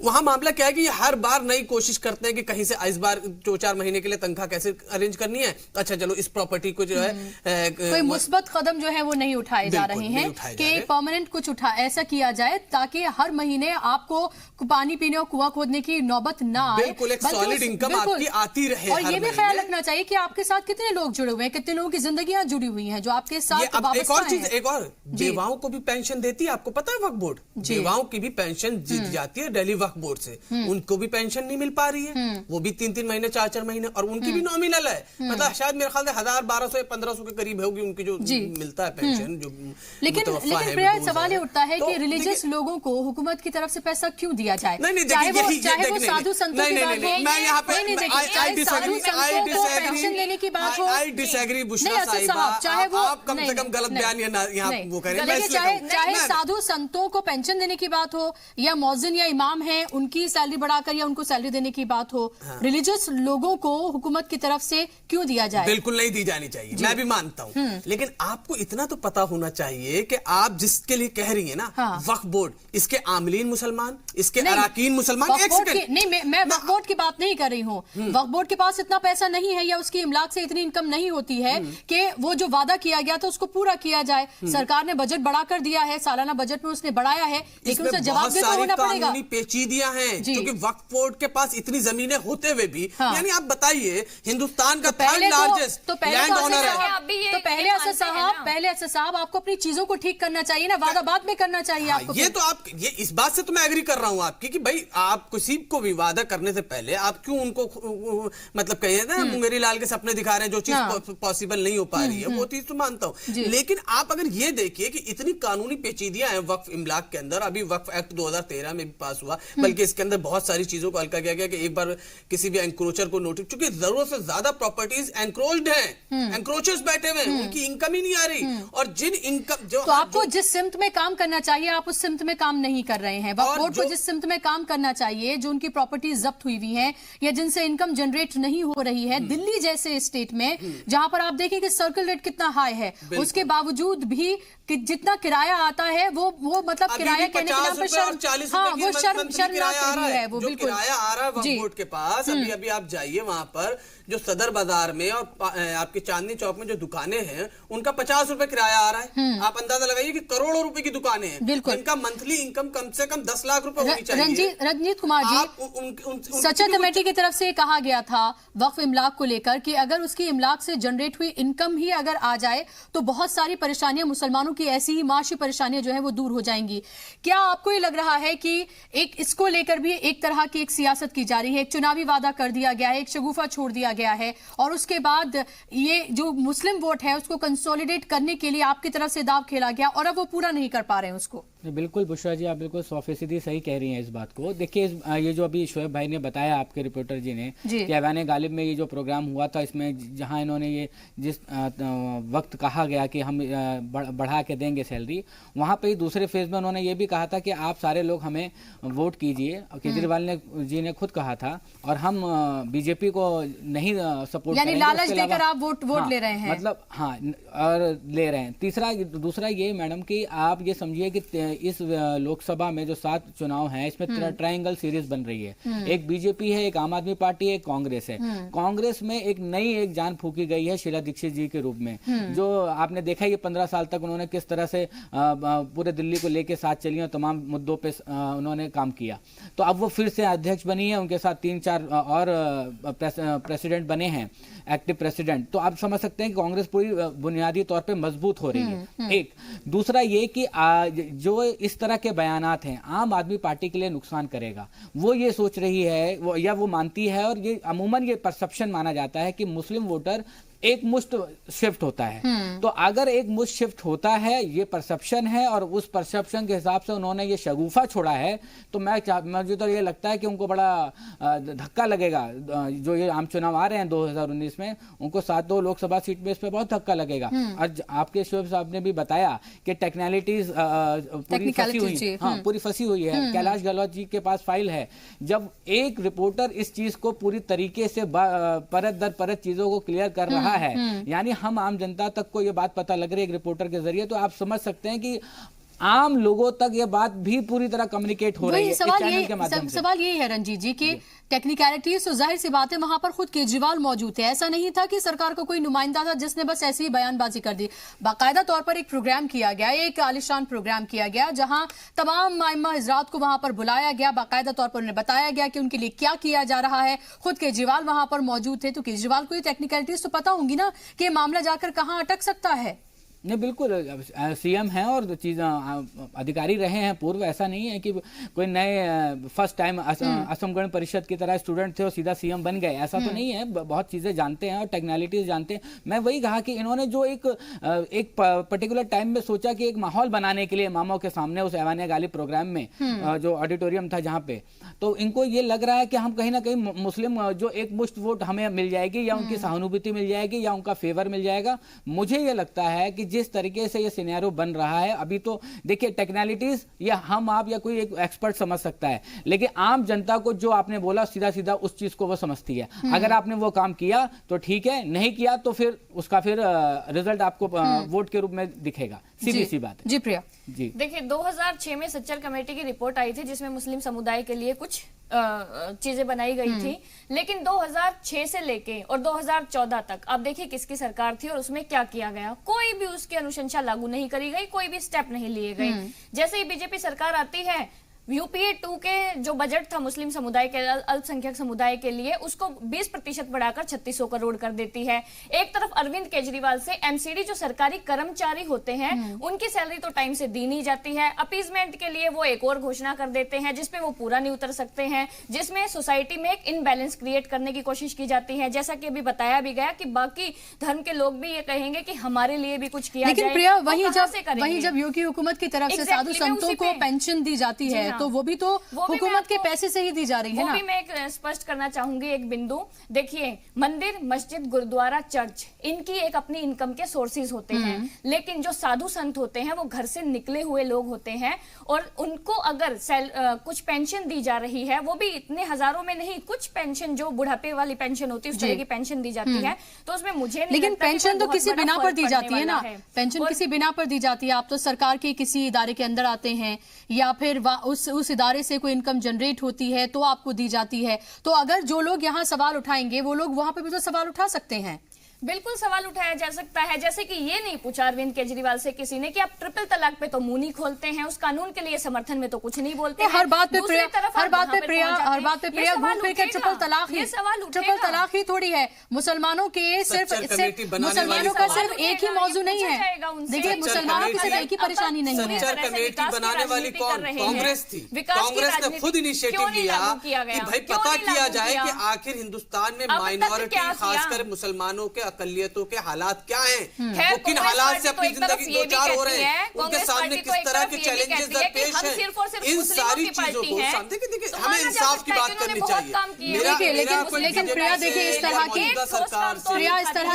वहां मामला क्या है कि ये हर बार नई कोशिश करते हैं कि कहीं से इस बार 2-4 महीने के लिए तनख्वाह कैसे अरेंज करनी है, अच्छा चलो इस प्रॉपर्टी को जो है कोई मुस्बत कदम जो है वो नहीं उठाए जा रहे हैं कि परमानेंट कुछ ऐसा किया जाए ताकि हर महीने आपको पानी पीने और कुआं खोदने की नौबत ना आए, बिल्कुल एक सॉलिड इनकम आपकी आती रहे। और ये भी ख्याल रखना चाहिए कि आपके साथ कितने लोग जुड़े हुए हैं, कितने लोगों की जिंदगियां जुड़ी हुई हैं जो आपके साथ एक और चीज, एक और बेवाओं को भी पेंशन देती है, आपको पता है वक्फ बोर्ड बेवाओं की भी पेंशन दी जाती है दिल्ली वक्फ बोर्ड से, उनको भी पेंशन नहीं मिल पा रही है, वो भी 3-3 महीने 4-4 महीने, और उनकी भी नॉमिनल है, मतलब शायद मेरे ख्याल से 1000-1200 या 1500 के करीब होगी उनकी जो मिलता है पेंशन जो। लेकिन प्रिया सवाल ये उठता है कि रिलीजियस लोगों को हुकूमत की तरफ से पैसा क्यों दिया जाए, चाहे वो साधु संतों की बात हो, मैं यहाँ पे साधु संतों को पेंशन लेने की बात हो, आई डिसएग्री बुशरा साहिबा, चाहे वो आप कम से कम गलत बयान यहाँ वो करें, चाहे साधु संतों को पेंशन देने की बात हो या मौजिन या इमाम है उनकी सैलरी बढ़ाकर या उनको सैलरी देने की बात हो, रिलीजियस लोगों को हुकूमत की तरफ से क्यों दिया जाए? बिल्कुल नहीं दी जानी चाहिए, मैं भी मानता हूँ, लेकिन आपको इतना तो पता होना चाहिए कि आप जिसके लिए कह रही है ना वक्फ बोर्ड, इसके आमलीन मुसलमान, इसके अराकीन मुसलमान, मैं वक्फ बोर्ड की बात नहीं कर रही हूँ, वक्फ बोर्ड के पास इतना पैसा नहीं है या उसकी इमलाक से इतनी इनकम नहीं होती है कि वो जो वादा किया गया था उसको पूरा किया जाए। सरकार ने बजट बढ़ाकर दिया है, सालाना बजट में उसने बढ़ाया है, लेकिन उसे जवाब देना होना पड़ेगा। पेचीदियां हैं क्योंकि वक्फ बोर्ड के पास इतनी जमीनें होते हुए भी, यानी आप बताइए हिंदुस्तान का थर्ड लार्जेस्ट लैंड ओनर है, तो पहले असद साहब आपको अपनी चीजों को ठीक करना चाहिए ना, वादा बाद में करना चाहिए आपको। ये तो आप इस बात से तो मैं एग्री कर रहा हूं आपकी कि भाई आप किसी को भी वादा करने से पहले आप क्यों उनको मतलब कहिए ना मुंगेरी लाल के सपने दिखा रहे हैं, जो चीज पॉसिबल नहीं हो पा रही है, वो चीज तो मानता हूं, लेकिन आप अगर ये देखिए कि इतनी कानूनी पेचीदियां हैं वक्फ इमलाक के अंदर, अभी वक्फ एक्ट 2013 में भी पास हुआ, बल्कि इसके अंदर बहुत सारी चीजों को हल्का किया गया कि एक बार किसी भी एंक्रोचर को नोटिस, क्योंकि जरूरत से ज्यादा प्रॉपर्टीज एंक्रोच्ड हैं, एंक्रोचर्स बैठे हुए हैं, उनकी इनकम ही नहीं आ रही, और जिन इनकम जो तो आपको जिस सिमत में काम करना चाहिए आप उस सिमत में काम नहीं कर रहे हैं। वक्फ बोर्ड को जिस सिमत में काम करना चाहिए, जो उनकी प्रॉपर्टीज जब्त हुई हुई हैं या जिनसे इनकम जनरेट नहीं हो रही है, दिल्ली जैसे स्टेट में जहां पर आप देखिए कि सर्कल रेट कितना हाई है, उसके बावजूद भी कि जितना किराया आता है वो मतलब किराया कहने के नाम पर शर्मनाक है, वो बिल्कुल किराया आ रहा है वक्फ बोर्ड के पास। अभी आप जाइए वहां पर जो सदर बाजार में और आपके चांदनी चौक में जो दुकानें हैं उनका 50 रुपए किराया आ रहा है। आप अंदाजा लगाइए कि करोड़ों रुपए की दुकानें हैं, इनका मंथली इनकम कम से कम 10 लाख रुपए होनी चाहिए। रंजीत कुमार जी, सच्चा कमेटी की तरफ से कहा गया था वक्फ इमलाक को लेकर कि अगर उसकी इमलाक से जनरेट हुई इनकम ही अगर आ जाए तो बहुत सारी परेशानियां, मुसलमानों की ऐसी ही माशी परेशानियां जो है वो दूर हो जाएंगी। क्या आपको ये लग रहा है कि एक इसको लेकर भी एक तरह की एक सियासत की जा रही है, एक चुनावी वादा कर दिया गया है, एक शगुफा छोड़ दिया गया है, और उसके बाद ये जो मुस्लिम वोट है उसको कंसोलिडेट करने के लिए आपकी तरफ से दाव खेला गया और अब वो पूरा नहीं कर पा रहे हैं उसको? बिल्कुल बुशरा जी, आप बिल्कुल 100% सही कह रही हैं इस बात को। देखिए ये जो अभी शोएब भाई ने बताया, आपके रिपोर्टर जी ने, कि ऐवान गालिब में ये जो प्रोग्राम हुआ था, इसमें जहां इन्होंने ये जिस वक्त कहा गया कि हम बढ़ा के देंगे सैलरी, वहां पे ही दूसरे फेज में उन्होंने ये भी कहा था कि आप सारे लोग हमें वोट कीजिए। केजरीवाल जी ने खुद कहा था, और हम बीजेपी को नहीं सपोर्ट यानी लालच देकर आप वोट ले रहे हैं, मतलब हाँ, और ले रहे हैं। दूसरा ये मैडम कि आप ये समझिए कि इस लोकसभा में जो 7 चुनाव हैं इसमें ट्रायंगल सीरीज बन रही है, एक बीजेपी है, एक आम आदमी पार्टी है, एक कांग्रेस है। कांग्रेस में एक जान फूकी गई है शीला दीक्षित जी के रूप में, जो आपने देखा ये 15 साल तक उन्होंने किस तरह से पूरे दिल्ली को लेके साथ चली और तमाम मुद्दों पे उन्होंने काम किया। तो अब वो फिर से अध्यक्ष बनी है, उनके साथ 3-4 और प्रेसिडेंट बने हैं, एक्टिव प्रेसिडेंट। तो आप समझ सकते हैं कि कांग्रेस पूरी बुनियादी तौर पे मजबूत हो रही है। एक दूसरा ये कि जो इस तरह के बयानात हैं आम आदमी पार्टी के लिए नुकसान करेगा, वो ये सोच रही है, वो मानती है, और ये अमूमन ये परसेप्शन माना जाता है कि मुस्लिम वोटर एक मुश्त शिफ्ट होता है। तो अगर एक मुश्त शिफ्ट होता है, ये परसेप्शन है, और उस परसेप्शन के हिसाब से उन्होंने ये शगुफा छोड़ा है, तो मुझे तो ये लगता है कि उनको बड़ा धक्का लगेगा। जो ये आम चुनाव आ रहे हैं 2019 में, उनको 7 लोकसभा सीट में इस पे बहुत धक्का लगेगा। और आपके शोएब साहब ने भी बताया कि टेक्निकलिटीज पूरी फंसी हुई, हाँ पूरी फंसी हुई है। कैलाश गहलोत जी के पास फाइल है। जब एक रिपोर्टर इस चीज को पूरी तरीके से परत दर परत चीजों को क्लियर कर रहा है, यानी हम आम जनता तक को ये बात पता लग रही है एक रिपोर्टर के जरिए, तो आप समझ सकते हैं कि आम लोगों तक ये बात भी पूरी तरह कम्युनिकेट हो रही है इस चैनल के माध्यम से। सवाल यही है रंजीत जी कि टेक्निकलिटीज तो जाहिर सी बात है, वहां पर खुद केजरीवाल मौजूद थे। ऐसा नहीं था कि सरकार का कोई नुमाइंदा था जिसने बस ऐसी ही बयानबाजी कर दी। बाकायदा तौर पर एक प्रोग्राम किया गया, एक आलिशान प्रोग्राम किया गया, जहां तमाम आइम्मा हज़रात को वहां पर बुलाया गया। बाकायदा तौर पर उन्हें बताया गया कि उनके लिए क्या किया जा रहा है। खुद केजरीवाल वहां पर मौजूद थे, तो केजरीवाल को ये टेक्निकलिटीज तो पता होंगी ना कि मामला जाकर कहां अटक सकता है। नहीं, बिल्कुल सीएम हैं और अधिकारी रहे हैं पूर्व। ऐसा नहीं है कि कोई नए फर्स्ट टाइम असम गण परिषद की तरह स्टूडेंट थे और सीधा सीएम बन गए, ऐसा तो नहीं है। बहुत चीजें जानते हैं और टेक्निकलिटीज जानते हैं। मैं वही कहा कि इन्होंने जो एक पर्टिकुलर टाइम में सोचा कि एक माहौल बनाने के लिए इमामों के सामने उस ऐवान गालिब प्रोग्राम में जो ऑडिटोरियम था जहाँ पे, तो इनको ये लग रहा है कि हम कहीं ना कहीं मुस्लिम जो एक मुश्त वोट हमें मिल जाएगी, या उनकी सहानुभूति मिल जाएगी, या उनका फेवर मिल जाएगा। मुझे ये लगता है कि जिस तरीके से ये सिनेरियो बन रहा है अभी, तो देखिए टेक्निकलिटीज या हम आप या कोई एक एक्सपर्ट समझ सकता है, लेकिन आम जनता को जो आपने बोला सीधा सीधा उस चीज को वो समझती है। अगर आपने वो काम किया तो ठीक है, नहीं किया तो फिर उसका रिजल्ट आपको वोट के रूप में दिखेगा। सीधी सी बात है। जी प्रिया जी, देखिए 2006 में सच्चर कमेटी की रिपोर्ट आई थी जिसमें मुस्लिम समुदाय के लिए कुछ चीजें बनाई गई थी, लेकिन 2006 से लेके और 2014 तक आप देखिए किसकी सरकार थी और उसमें क्या किया गया। कोई भी उसकी अनुशंसा लागू नहीं करी गई, कोई भी स्टेप नहीं लिए गए। जैसे ही बीजेपी सरकार आती है, यूपीए 2 के जो बजट था मुस्लिम समुदाय के, अल्पसंख्यक समुदाय के लिए, उसको 20% बढ़ाकर 3600 करोड़ कर देती है। एक तरफ अरविंद केजरीवाल से एमसीडी जो सरकारी कर्मचारी होते हैं उनकी सैलरी तो टाइम से दी नहीं जाती है। अपीजमेंट के लिए वो एक और घोषणा कर देते हैं जिसपे वो पूरा नहीं उतर सकते हैं, जिसमें सोसाइटी में एक इनबैलेंस क्रिएट करने की कोशिश की जाती है। जैसा कि अभी बताया भी गया कि बाकी धर्म के लोग भी ये कहेंगे कि हमारे लिए भी कुछ किया जाए। लेकिन प्रिया वहीं जब योगी हुकूमत की तरफ से साधु संतों को पेंशन दी जाती है, तो वो भी तो हुकूमत के पैसे से ही दी जा रही है ना। वो भी मैं एक स्पष्ट करना चाहूंगी एक बिंदु। देखिए मंदिर, मस्जिद, गुरुद्वारा, चर्च, इनकी एक अपनी इनकम के सोर्सेज होते हैं, लेकिन जो साधु संत होते हैं वो घर से निकले हुए लोग होते हैं, और उनको अगर कुछ पेंशन दी जा रही है, वो भी इतने हजारों में नहीं, कुछ पेंशन जो बुढ़ापे वाली पेंशन होती है उस तरह की पेंशन दी जाती है, तो उसमें मुझे नहीं, लेकिन पेंशन तो किसी बिना पर दी जाती है ना। पेंशन किसी बिना पर दी जाती है। आप तो सरकार के किसी इदारे के अंदर आते हैं या फिर उस इदारे से कोई इनकम जनरेट होती है तो आपको दी जाती है। तो अगर जो लोग यहाँ सवाल उठाएंगे वो लोग वहां पे भी तो सवाल उठा सकते हैं। बिल्कुल सवाल उठाया जा सकता है। जैसे कि ये नहीं पूछा अरविंद केजरीवाल से किसी ने कि आप ट्रिपल तलाक पे तो मुंह नहीं खोलते हैं, उस कानून के लिए समर्थन में तो कुछ नहीं बोलते हैं। हर बात पे प्रिया घूम फिर के ट्रिपल तलाक ही थोड़ी है। मुसलमानों के सिर्फ मुसलमानों का सिर्फ एक ही मौजू नहीं है। देखिए मुसलमानों की सिर्फ एक ही परेशानी नहीं है। कमेटी बनाने वाली कांग्रेस थी। कांग्रेस ने खुद इनिशिएटिव लिया कि भाई पता किया जाए कि आखिर हिंदुस्तान में माइनॉरिटी खासकर मुसलमानों के अकलियतों के हालात क्या हैं, वो किन हालात से अपनी जिंदगी दो चार हो रहे हैं, उनके सामने किस तरह के चैलेंजेस दरपेश हैं। इन सारी चीजों को सामने देखिए हमें इंसाफ की बात करनी चाहिए। लेकिन प्रिया देखिए इस तरह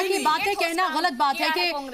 की बातें कहना गलत बात है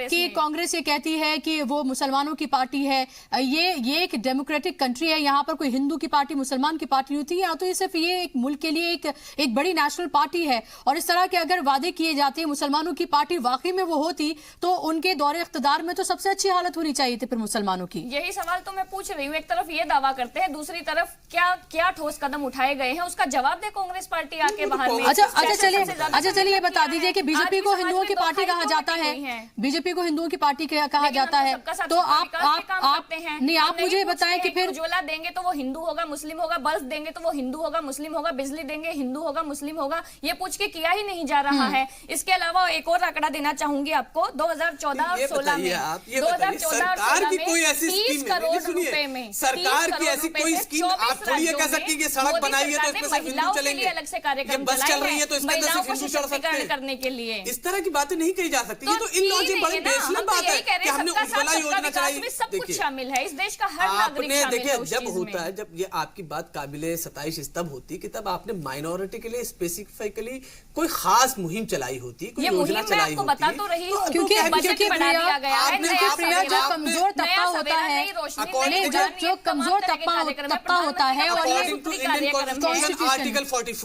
कि कांग्रेस ये कहती है कि वो मुसलमानों की पार्टी है। ये एक डेमोक्रेटिक कंट्री है, यहाँ पर कोई हिंदू की पार्टी मुसलमान की पार्टी होती है, तो ये सिर्फ ये एक मुल्क के लिए एक बड़ी नेशनल पार्टी है। और इस तरह के अगर वादे किए जाते हैं, मुसलमानों की पार्टी वाकई में वो होती तो उनके दौरे इख्तिदार में तो सबसे अच्छी हालत होनी चाहिए थी फिर मुसलमानों की। यही सवाल तो मैं पूछ रही हूँ। एक तरफ ये दावा करते हैं, दूसरी तरफ क्या ठोस कदम उठाए गए हैं उसका जवाब दे कांग्रेस पार्टी आके बाहर में। अच्छा चलिए बता दीजिए कि बीजेपी को हिंदुओं की पार्टी कहा जाता है, बीजेपी को हिंदुओं की पार्टी कहा जाता है, तो आप मुझे बताएं कि फिर उज्ज्वला देंगे तो वो हिंदू होगा मुस्लिम होगा, बस देंगे तो वो हिंदू होगा मुस्लिम होगा, बिजली देंगे हिंदू होगा मुस्लिम होगा, ये पूछ के किया ही नहीं जा रहा है। इसके अलावा एक और आंकड़ा देना चाहूंगी आपको, 2014 और 16 में 2014 सरकार की कोई ऐसी 30 करोड़ रुपए में सरकार की ऐसी कोई स्कीम आप थोड़ी ये कह सकती है सड़क बनाई है तो इसमें सिर्फ हिंदू चलेंगे, अलग से कार्यक्रम बस चल रही है तो इसके अंदर सिर्फ हिंदू चढ़ सकते हैं करने के लिए। इस तरह की बातें नहीं कही जा सकती। ये तो इलॉजिकल बड़ी बेशर्म बात है कि हमने उज्ज्वला योजना चलाई। सब कुछ शामिल है, इस देश का हर नागरिक शामिल है। देखिए जब होता है, जब ये आपकी बात काबिले 27 तब होती कि तब आपने माइनॉरिटी के लिए स्पेसिफिकली कोई खास मुहिम चलाई होती, कोई योजना चलाई होती। बता तो रही हूँ क्योंकि बढ़ा दिया गया है। जो कमजोर तबका होता है, जो कमजोर तबका होता है, और ये article 44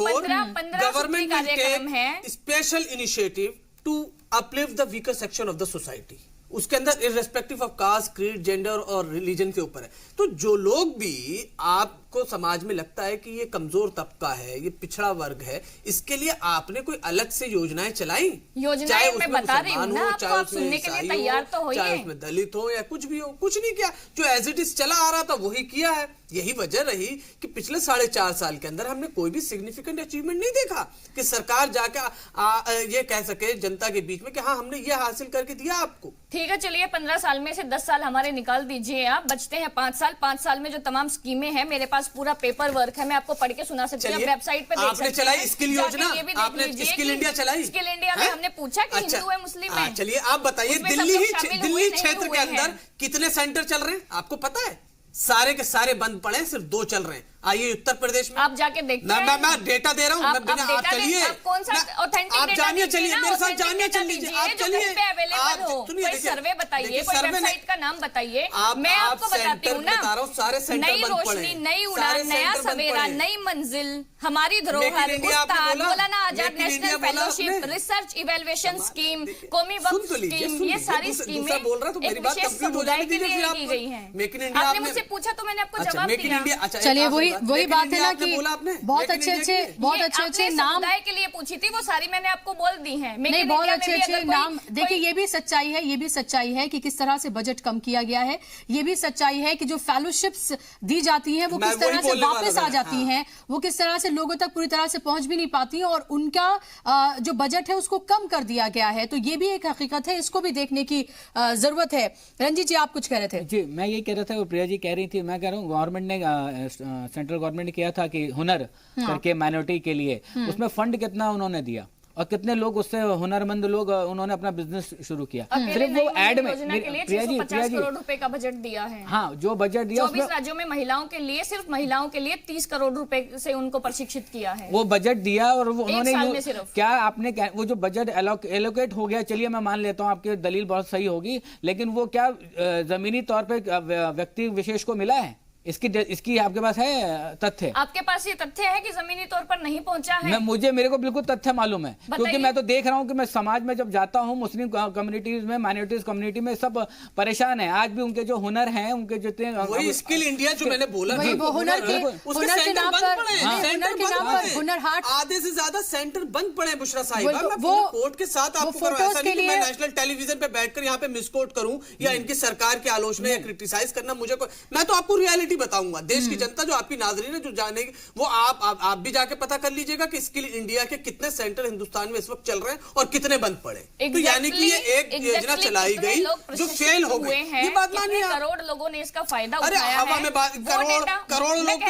government will take special initiative to uplift the weaker section of the society. उसके अंदर irrespective of caste, creed, gender और रिलीजन के ऊपर है। तो जो लोग भी आपको समाज में लगता है कि ये कमजोर तबका है, ये पिछड़ा वर्ग है, इसके लिए आपने कोई अलग से योजनाएं चलाई? चाहे उसमें मुसलमान हो, चाहे उसमें ईसाई हो, चाहे उसमें दलित हो या कुछ भी हो, कुछ नहीं किया। जो एज इट इज चला आ रहा था वही किया है। यही वजह रही कि पिछले 4.5 साल के अंदर हमने कोई भी सिग्निफिकेंट अचीवमेंट नहीं देखा कि सरकार जाके ये कह सके जनता के बीच में कि हाँ हमने ये हासिल करके दिया आपको। ठीक है, चलिए 15 साल में से 10 साल हमारे निकाल दीजिए आप, बचते हैं 5 साल। 5 साल में जो तमाम स्कीमें हैं, मेरे पास पूरा पेपर वर्क है, मैं आपको पढ़ के सुना सकती हूँ, वेबसाइट पे देख सकते हैं। आपने चलाई स्किल योजना, आपने स्किल इंडिया चलाई। स्किल इंडिया में हमने पूछा कि हिंदू है मुस्लिम है। चलिए आप बताइए दिल्ली क्षेत्र के अंदर कितने सेंटर चल रहे हैं आपको पता है? सारे के सारे बंद पड़े, सिर्फ 2 चल रहे हैं। आइए उत्तर प्रदेश में आप जाके देखिए। मैं डेटा दे रहा हूँ, मैं बिना आप चलिए, कौन सा ऑथेंटिक आप जानिए, चलिए मेरे साथ जानिए, चलिए आप चलिए, कोई सर्वे बताइए, कोई वेबसाइट का नाम बताइए, मैं आपको बताती हूँ ना। सारे सेंटर नई रोशनी, नई उड़ान, नया सवेरा, नई मंजिल, हमारी धरोहर, उस्ताद, Maulana Azad national fellowship, research evaluation scheme, कौमी वक्फ स्कीम, ये सारी स्कीमें एक विशेष समुदाय के लिए की गई है। आपने मुझसे पूछा तो मैंने आपको जवाब दिया। चलिए वही बात है ना कि बहुत अच्छे नाम समुदाय के लिए पूछी थी, वो सारी मैंने आपको बोल दी हैं। नहीं, बहुत अच्छे नाम। देखिए ये भी सच्चाई है कि किस तरह से बजट कम किया गया है। ये भी सच्चाई है कि जो फेलोशिप्स दी जाती हैं वो किस तरह से वापस आ जाती हैं, वो किस तरह से लोगों तक पूरी तरह से पहुंच भी नहीं पाती, और उनका जो बजट है उसको कम कर दिया गया है। तो ये भी एक हकीकत है, इसको भी देखने की जरूरत है। रंजीत जी आप कुछ कह रहे थे? जी मैं ये कह रहा था, प्रिया जी कह रही थी, मैं कह रहा हूँ गवर्नमेंट ने सेंट्रल गवर्नमेंट ने किया था कि हुनर करके माइनॉरिटी के लिए, उसमें फंड कितना उन्होंने दिया और कितने लोग उससे हुनरमंद लोग उन्होंने अपना बिजनेस शुरू किया। सिर्फ वो एड में 650 करोड़ रुपए का बजट दिया है। हाँ, जो बजट दिया 24 राज्यों में महिलाओं के लिए, सिर्फ महिलाओं के लिए 30 करोड़ रुपए से उनको प्रशिक्षित किया है। वो बजट दिया और वो उन्होंने क्या आपने वो जो बजट एलोकेट हो गया, चलिए मैं मान लेता हूँ आपकी दलील बहुत सही होगी, लेकिन वो क्या जमीनी तौर पर व्यक्ति विशेष को मिला है? इसकी आपके पास है तथ्य? आपके पास ये तथ्य है कि जमीनी तौर पर नहीं पहुंचा है? मेरे को बिल्कुल तथ्य मालूम है, क्योंकि मैं तो देख रहा हूं कि मैं समाज में जब जाता हूं, मुस्लिम कम्युनिटीज में, माइनॉरिटीज कम्युनिटी में सब परेशान है। आज भी उनके जो हुनर हैं, उनके जितने वही स्किल इंडिया जो मैंने बोला, हुनर के नाम पर हुनर हाट आधे से ज्यादा सेंटर बंद पड़े। बुशरा साहिबा, मैं कोर्ट के साथ आपको ऐसा नहीं कि मैं नेशनल टेलीविजन पे बैठकर यहाँ पे मिसकोट करूं या इनकी सरकार की आलोचना या क्रिटिसाइज करना मुझे, मैं तो आपको रियलिटी बताऊंगा। देश की जनता जो आपकी नाजरीन है जो जानेगी, वो आप भी जाके पता कर लीजिएगा कि स्किल इंडिया के कितने सेंटर हिंदुस्तान में इस वक्त चल रहे हैं और कितने बंद पड़े। तो यानी कि ये एक योजना चलाई गई जो फेल हो गई। ये बात मानिए, करोड़ लोगों ने इसका फायदा अरे हवा में करोड़ लोग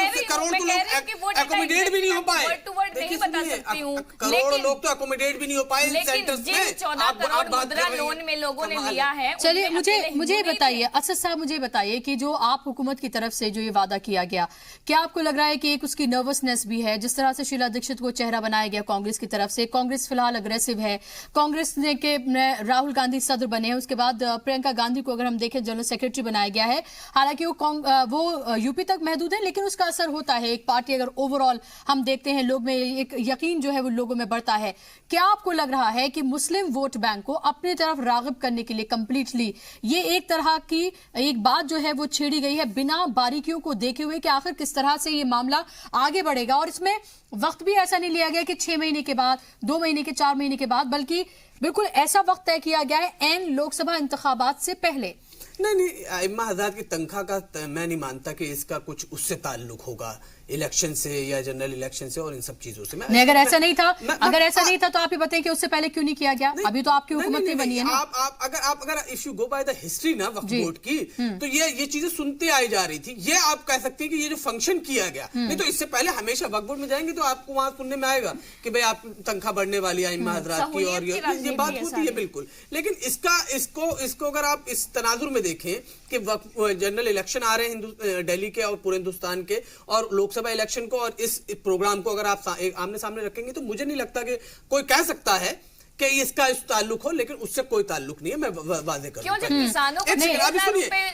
अकोमोडेट भी नहीं हो पाए। नहीं बता सकती हूँ, करोड़ लोग तो अकोमोडेट भी नहीं हो पाए सेंटर्स में। 14 करोड़ मुद्रा लोन में लोगों ने लिया है। चलिए मुझे बताइए असद साहब, मुझे बताइए कि जो आप हुकूमत की तरफ से जो ये वादा किया गया, क्या आपको लग रहा है कि एक उसकी नर्वसनेस भी है? जिस तरह से शीला दीक्षित को चेहरा बनाया गया कांग्रेस की तरफ से, कांग्रेस फिलहाल अग्रेसिव है। कांग्रेस ने के राहुल गांधी सदर बने हैं, उसके बाद प्रियंका गांधी को अगर हम देखें जनरल सेक्रेटरी बनाया गया है। हालांकि वो यूपी तक महदूद है, लेकिन उसका असर होता है। एक पार्टी अगर ओवरऑल हम देखते हैं, लोग में एक यकीन जो है वो लोगों में बढ़ता है। क्या आपको लग रहा है कि मुस्लिम वोट बैंक को अपनी तरफ राग़िब करने के लिए कंप्लीटली ये एक तरह की एक बात जो है वो छेड़ी गई है बिना बारीकियों को देखे हुए कि आखिर किस तरह से ये मामला आगे बढ़ेगा? और इसमें वक्त भी ऐसा नहीं लिया गया कि 6 महीने के बाद, 2 महीने के, 4 महीने के बाद, बल्कि बिल्कुल ऐसा वक्त तय किया गया है एन लोकसभा इंतखाबात से पहले। नहीं, अइम्मा हज़रात की तनख्वाह का मैं नहीं मानता कि इसका कुछ उससे ताल्लुक होगा, इलेक्शन से या जनरल इलेक्शन से और इन सब चीजों से। नहीं, अगर ऐसा नहीं था, अगर ऐसा नहीं था तो आप ही बताएं कि उससे पहले क्यों नहीं किया गया? अभी तो आपकी हुकूमत नहीं बनी है ना। आप अगर if you go by the history ना वक्फ बोर्ड की, तो ये चीजें सुनते आई जा रही थी। ये आप कह सकते हैं कि ये जो फंक्शन किया गया, नहीं तो इससे पहले हमेशा वक्फ बोर्ड में जाएंगे तो आपको वहां सुनने में आएगा कि भाई आप तनख्वाह बढ़ने वाली है अइम्मा हज़रात की, और ये बात होती है बिल्कुल। लेकिन इसको अगर आप इस तनाजुर में देखें कि जनरल इलेक्शन आ रहे हैं दिल्ली के और पूरे हिंदुस्तान के, और लोकसभा इलेक्शन को, और इस प्रोग्राम को अगर आप आमने सामने रखेंगे तो मुझे नहीं लगता कि कोई कह सकता है कि इसका इस ताल्लुक हो, लेकिन उससे कोई ताल्लुक नहीं है। मैं वाज़ेह करूं।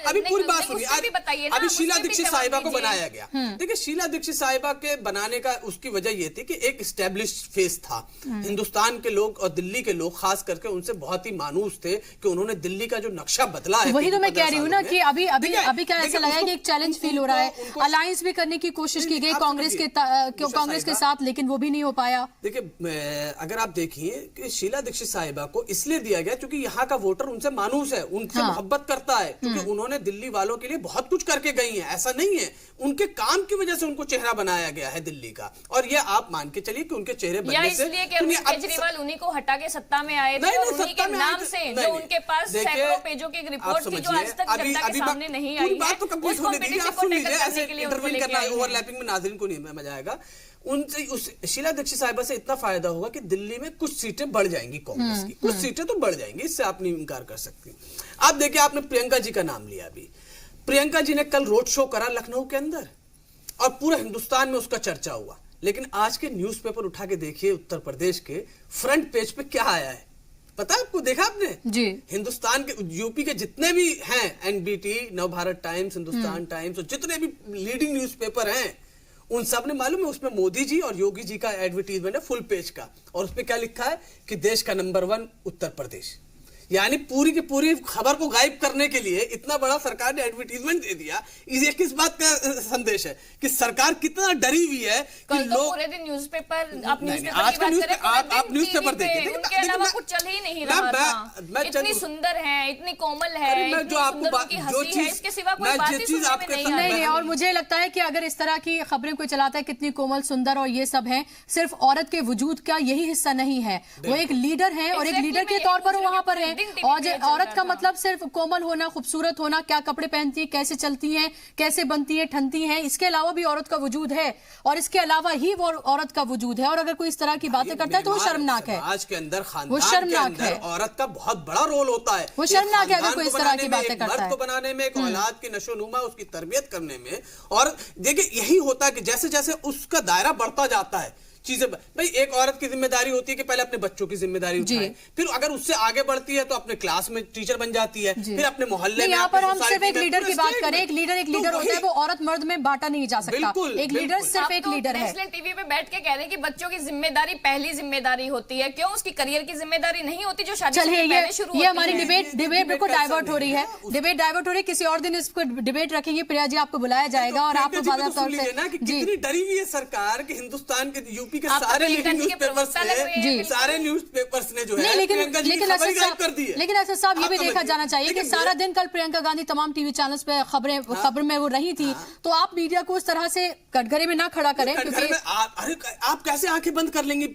अभी पूरी बात सुनिए। अभी शीला दीक्षित साहिबा को बनाया गया। देखिए, शीला दीक्षित साहिबा के बनाने का उसकी वजह यह थी कि एक एस्टेब्लिश्ड फेस था। हिंदुस्तान के लोग और दिल्ली के लोग खास करके उनसे बहुत ही मानूस थे कि उन्होंने दिल्ली का जो नक्शा बदला है। वही तो मैं कह रही हूँ ना कि अभी क्या ऐसा लगा है कि एक चैलेंज फील हो रहा है। अलायंस भी करने की कोशिश की गई कांग्रेस के साथ, लेकिन वो भी नहीं हो पाया। देखिए, अगर आप देखिए कि शीला दीक्षित साहिबा को इसलिए दिया गया क्योंकि यहाँ का वोटर उनसे मानूस है, उनसे मोहब्बत करता है, क्योंकि उन्होंने दिल्ली वालों के लिए बहुत कुछ करके गई हैं। ऐसा नहीं है, उनके काम की वजह से उनको चेहरा बनाया गया है दिल्ली का। और ये आप मान के चलिए कि उनके चेहरे बनने से केजरीवाल उन्हीं को हटा के सत्ता में आए थे, और उन्हीं के नाम से जो उनके पास सैकड़ों पेजों की एक रिपोर्ट थी जो आज तक जनता के सामने नहीं आई है, उसको पीटीसी को टेकल करने के लिए उनको लेके आए हैं। ओवरलैपिंग में नाज़रीन को नहीं मजा आएगा। उनसे उस शीला दीक्षित साहिबा से इतना फायदा होगा कि दिल्ली में कुछ सीटें बढ़ जाएंगी कांग्रेस की, कुछ सीटें तो बढ़ जाएंगी, इससे आप नहीं इनकार कर सकते। आप देखिए, आपने प्रियंका जी का नाम लिया। अभी प्रियंका जी ने कल रोड शो करा लखनऊ के अंदर और पूरे हिंदुस्तान में उसका चर्चा हुआ। लेकिन आज के न्यूज़पेपर उठा के देखिए, उत्तर प्रदेश के फ्रंट पेज पे क्या आया है पता है आपको? देखा आपने जी? हिंदुस्तान के यूपी के जितने भी हैं, NBT, Navbharat times, Hindustan times, और जितने भी लीडिंग न्यूज़पेपर हैं, उन सब ने मालूम है उसमें मोदी जी और योगी जी का एडवर्टीजमेंट है फुल पेज का, और उसमें क्या लिखा है कि देश का नंबर 1 उत्तर प्रदेश। यानी पूरी की पूरी खबर को गायब करने के लिए इतना बड़ा सरकार ने एडवर्टीजमेंट दे दिया। ये किस बात का संदेश है कि सरकार कितना डरी हुई है कि लोग पूरे दिन न्यूज़पेपर आप न्यूज़पेपर देखिए, उनके अलावा कुछ चल ही नहीं रहा था। इतनी सुंदर है, इतनी कोमल है, जो आपको जो चीज इसके सिवा कोई बात ही सुनने में नहीं नहीं। और मुझे लगता है कि अगर इस तरह की खबरें कोई चलाता है कितनी कोमल, सुंदर और ये सब है, सिर्फ औरत के वजूद का यही हिस्सा नहीं है। वो एक लीडर है और एक लीडर के तौर पर वो वहां पर है। और औरत का मतलब सिर्फ कोमल होना, खूबसूरत होना, क्या कपड़े पहनती है, कैसे चलती हैं, कैसे बनती है, ठनती हैं, इसके अलावा भी औरत का वजूद है, और इसके अलावा ही वो औरत का वजूद है। और अगर कोई इस तरह की बातें करता है तो वो शर्मनाक है। आज के अंदर वो शर्मनाक है। औरत का बहुत बड़ा रोल होता है। वो शर्मनाक है अगर कोई इस तरह की बातें करता है। को बनाने में, एक औलाद की नशोनुमा, उसकी तरबियत करने में। और देखिए, यही होता है कि जैसे जैसे उसका दायरा बढ़ता जाता है चीजें, भाई एक औरत की जिम्मेदारी होती है कि पहले अपने बच्चों की जिम्मेदारी उठाए, फिर अगर उससे आगे बढ़ती है तो अपने क्लास में टीचर बन जाती है, फिर अपने मोहल्ले में। यहाँ पर हम सिर्फ एक लीडर की बात करें। एक लीडर होता है, वो औरत मर्द में बांटा नहीं जा सकता। एक लीडर सिर्फ एक लीडर है। टीवी पे बैठ के कह रहे हैं कि बच्चों की जिम्मेदारी पहली जिम्मेदारी होती है, क्यों उसकी करियर की जिम्मेदारी नहीं होती जो शादी से पहले शुरू होती है। ये हमारी डिबेट बिल्कुल डाइवर्ट हो रही है। डिबेट डाइवर्ट हो रही है, किसी और दिन इसको डिबेट रखेंगे। प्रिया जी, आपको बुलाया जाएगा और आपको कितनी डरी हुई है सरकार कि हिंदुस्तान के यूपी के सारे न्यूज़पेपर्स ने जो है लेकिन असद साहब ये भी देखा जाना चाहिए कि सारा दिन कल प्रियंका गांधी तमाम टीवी चैनल्स पे खबर में वो रही थी। तो आप मीडिया को उस तरह से कटघरे में ना खड़ा करें, क्योंकि आप कैसे आंखें बंद कर लेंगी?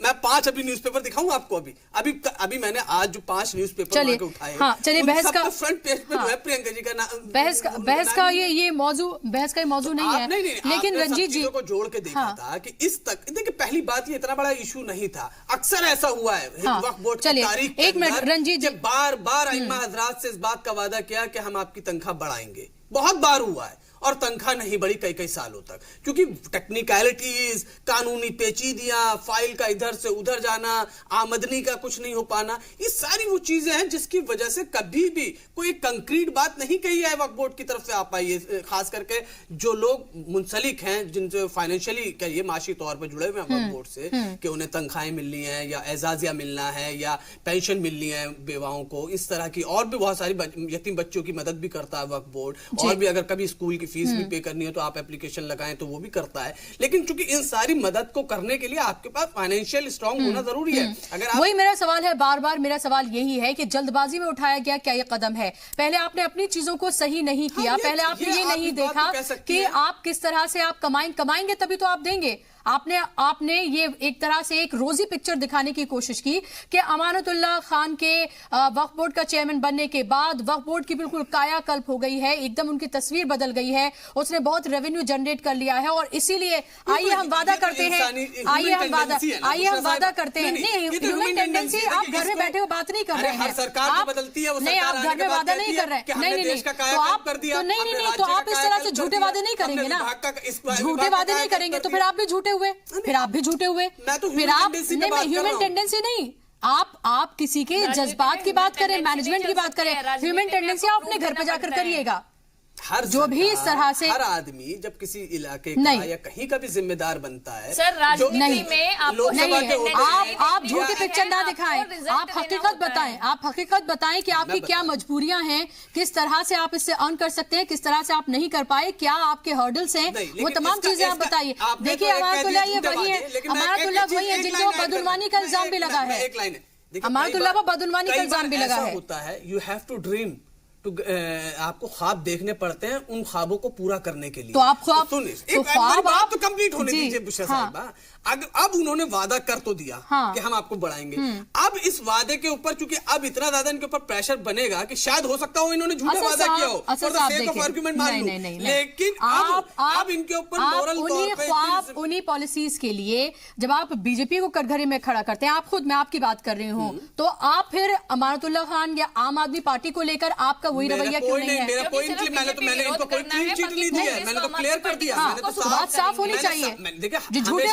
मैं 5 अभी न्यूज़पेपर दिखाऊं आपको। अभी मैंने आज जो 5 न्यूज़पेपर उठाए, चलिए बहस का फ्रंट पेज पे जो है प्रियंका जी का नाम, बहस का ये मौजू नहीं है। लेकिन रंजीत जी को जोड़ के देखा था कि इस तक देखिए, पहली बात ये इतना बड़ा इशू नहीं था। अक्सर ऐसा हुआ है वक्फ बोर्ड की तारीख के अंदर, रंजीत जी, बार बार अइम्मा हज़रात से इस बात का वादा किया कि हम आपकी तनख्वाह बढ़ाएंगे। बहुत बार हुआ है और तनख्वाह नहीं बढ़ी कई सालों तक, क्योंकि टेक्निकलिटीज, कानूनी पेचीदियां, फाइल का इधर से उधर जाना, आमदनी का कुछ नहीं हो पाना, ये सारी वो चीजें हैं जिसकी वजह से कभी भी कोई कंक्रीट बात नहीं कही है वक्फ बोर्ड की तरफ से आ पाई है। खास करके जो लोग मुंसलिक हैं, जिनसे फाइनेंशियली कहिए माशी तौर पर जुड़े हुए हैं वक्फ बोर्ड से, कि उन्हें तनख्वाहें मिलनी है या एजाजिया मिलना है या पेंशन मिलनी है बेवाओं को, इस तरह की और भी बहुत सारी यतीम बच्चों की मदद भी करता है वक्फ बोर्ड। और भी अगर कभी स्कूल की फीस भी पे करनी है तो आप एप्लीकेशन लगाएं तो वो भी करता है। लेकिन चूंकि इन सारी मदद को करने के लिए आपके पास फाइनेंशियल स्ट्रांग होना जरूरी है। अगर आप वही मेरा सवाल है, बार बार मेरा सवाल यही है कि जल्दबाजी में उठाया गया क्या ये कदम है? पहले आपने अपनी चीजों को सही नहीं किया, पहले आपने ये नहीं देखा कि आप किस तरह से आप कमाएंगे तभी तो आप देंगे। आपने ये एक तरह से एक रोजी पिक्चर दिखाने की कोशिश की कि अमानतुल्लाह खान के वक्फ बोर्ड का चेयरमैन बनने के बाद वक्फ बोर्ड की बिल्कुल कायाकल्प हो गई है, एकदम उनकी तस्वीर बदल गई है, उसने बहुत रेवेन्यू जनरेट कर लिया है और इसीलिए आइए हम वादा करते हैं, आइए हम वादा करते हैं। नहीं, ह्यूमन टेंडेंसी आप घर में बैठे हुए बात नहीं कर रहे हैं, सरकार बदलती है, नहीं आप घर में वादा नहीं कर रहे हैं, नहीं तो आप इस तरह से झूठे वादे नहीं करेंगे ना, झूठे वादे नहीं करेंगे तो फिर आप भी झूठे हुए, फिर आप भी झूठे हुए, फिर आप नहीं, ह्यूमन टेंडेंसी नहीं, आप किसी के जज्बात की बात करें, मैनेजमेंट की बात करें, ह्यूमन टेंडेंसी आप अपने घर पर जाकर करिएगा। हर जो भी इस तरह से हर आदमी जब किसी इलाके का या कहीं का भी जिम्मेदार बनता है, सर राजनीति में आप झूठी पिक्चर ना दिखाएं, आप हकीकत बताएं कि आपकी क्या मजबूरियां हैं, किस तरह से आप इससे अर्न कर सकते हैं, किस तरह से आप नहीं कर पाए, क्या आपके हर्डल्स हैं, वो तमाम चीजें आप बताइए। देखिए अमानतुल्लाह ये वही है, अमानतुल्लाह वही है जिनको बदउनवानी का इल्जाम भी लगा है, अमानतुल्लाह पर बदउनवानी का इल्जाम भी लगा है। होता है यू हैव टू ड्रीम, आपको ख्वाब देखने पड़ते हैं उन ख्वाबों को पूरा करने के लिए। तो आप ख्वाब तो कंप्लीट होने दीजिए बुशरा साहिबा। अब उन्होंने वादा कर तो दिया कि हम आपको बढ़ाएंगे। अब इस वादे के ऊपर चूंकि अब इतना ज्यादा इनके ऊपर प्रेशर बनेगा कि शायद हो सकता हो इन्होंने झूठा वादा किया हो, लेकिन अब इनके ऊपर मोरल उन्हीं पॉलिसीज के लिए जब आप बीजेपी को कटघरे में खड़ा करते हैं, आप खुद, मैं आपकी बात कर रही हूँ, तो आप फिर अमानतुल्लाह खान या आम आदमी पार्टी को लेकर आपका वही रवैया क्यों नहीं है? मेरा कोई मैंने इनको कोई क्लीन चिट नहीं दी है, मैंने तो क्लियर कर दिया। बात साफ होनी चाहिए, जो झूठे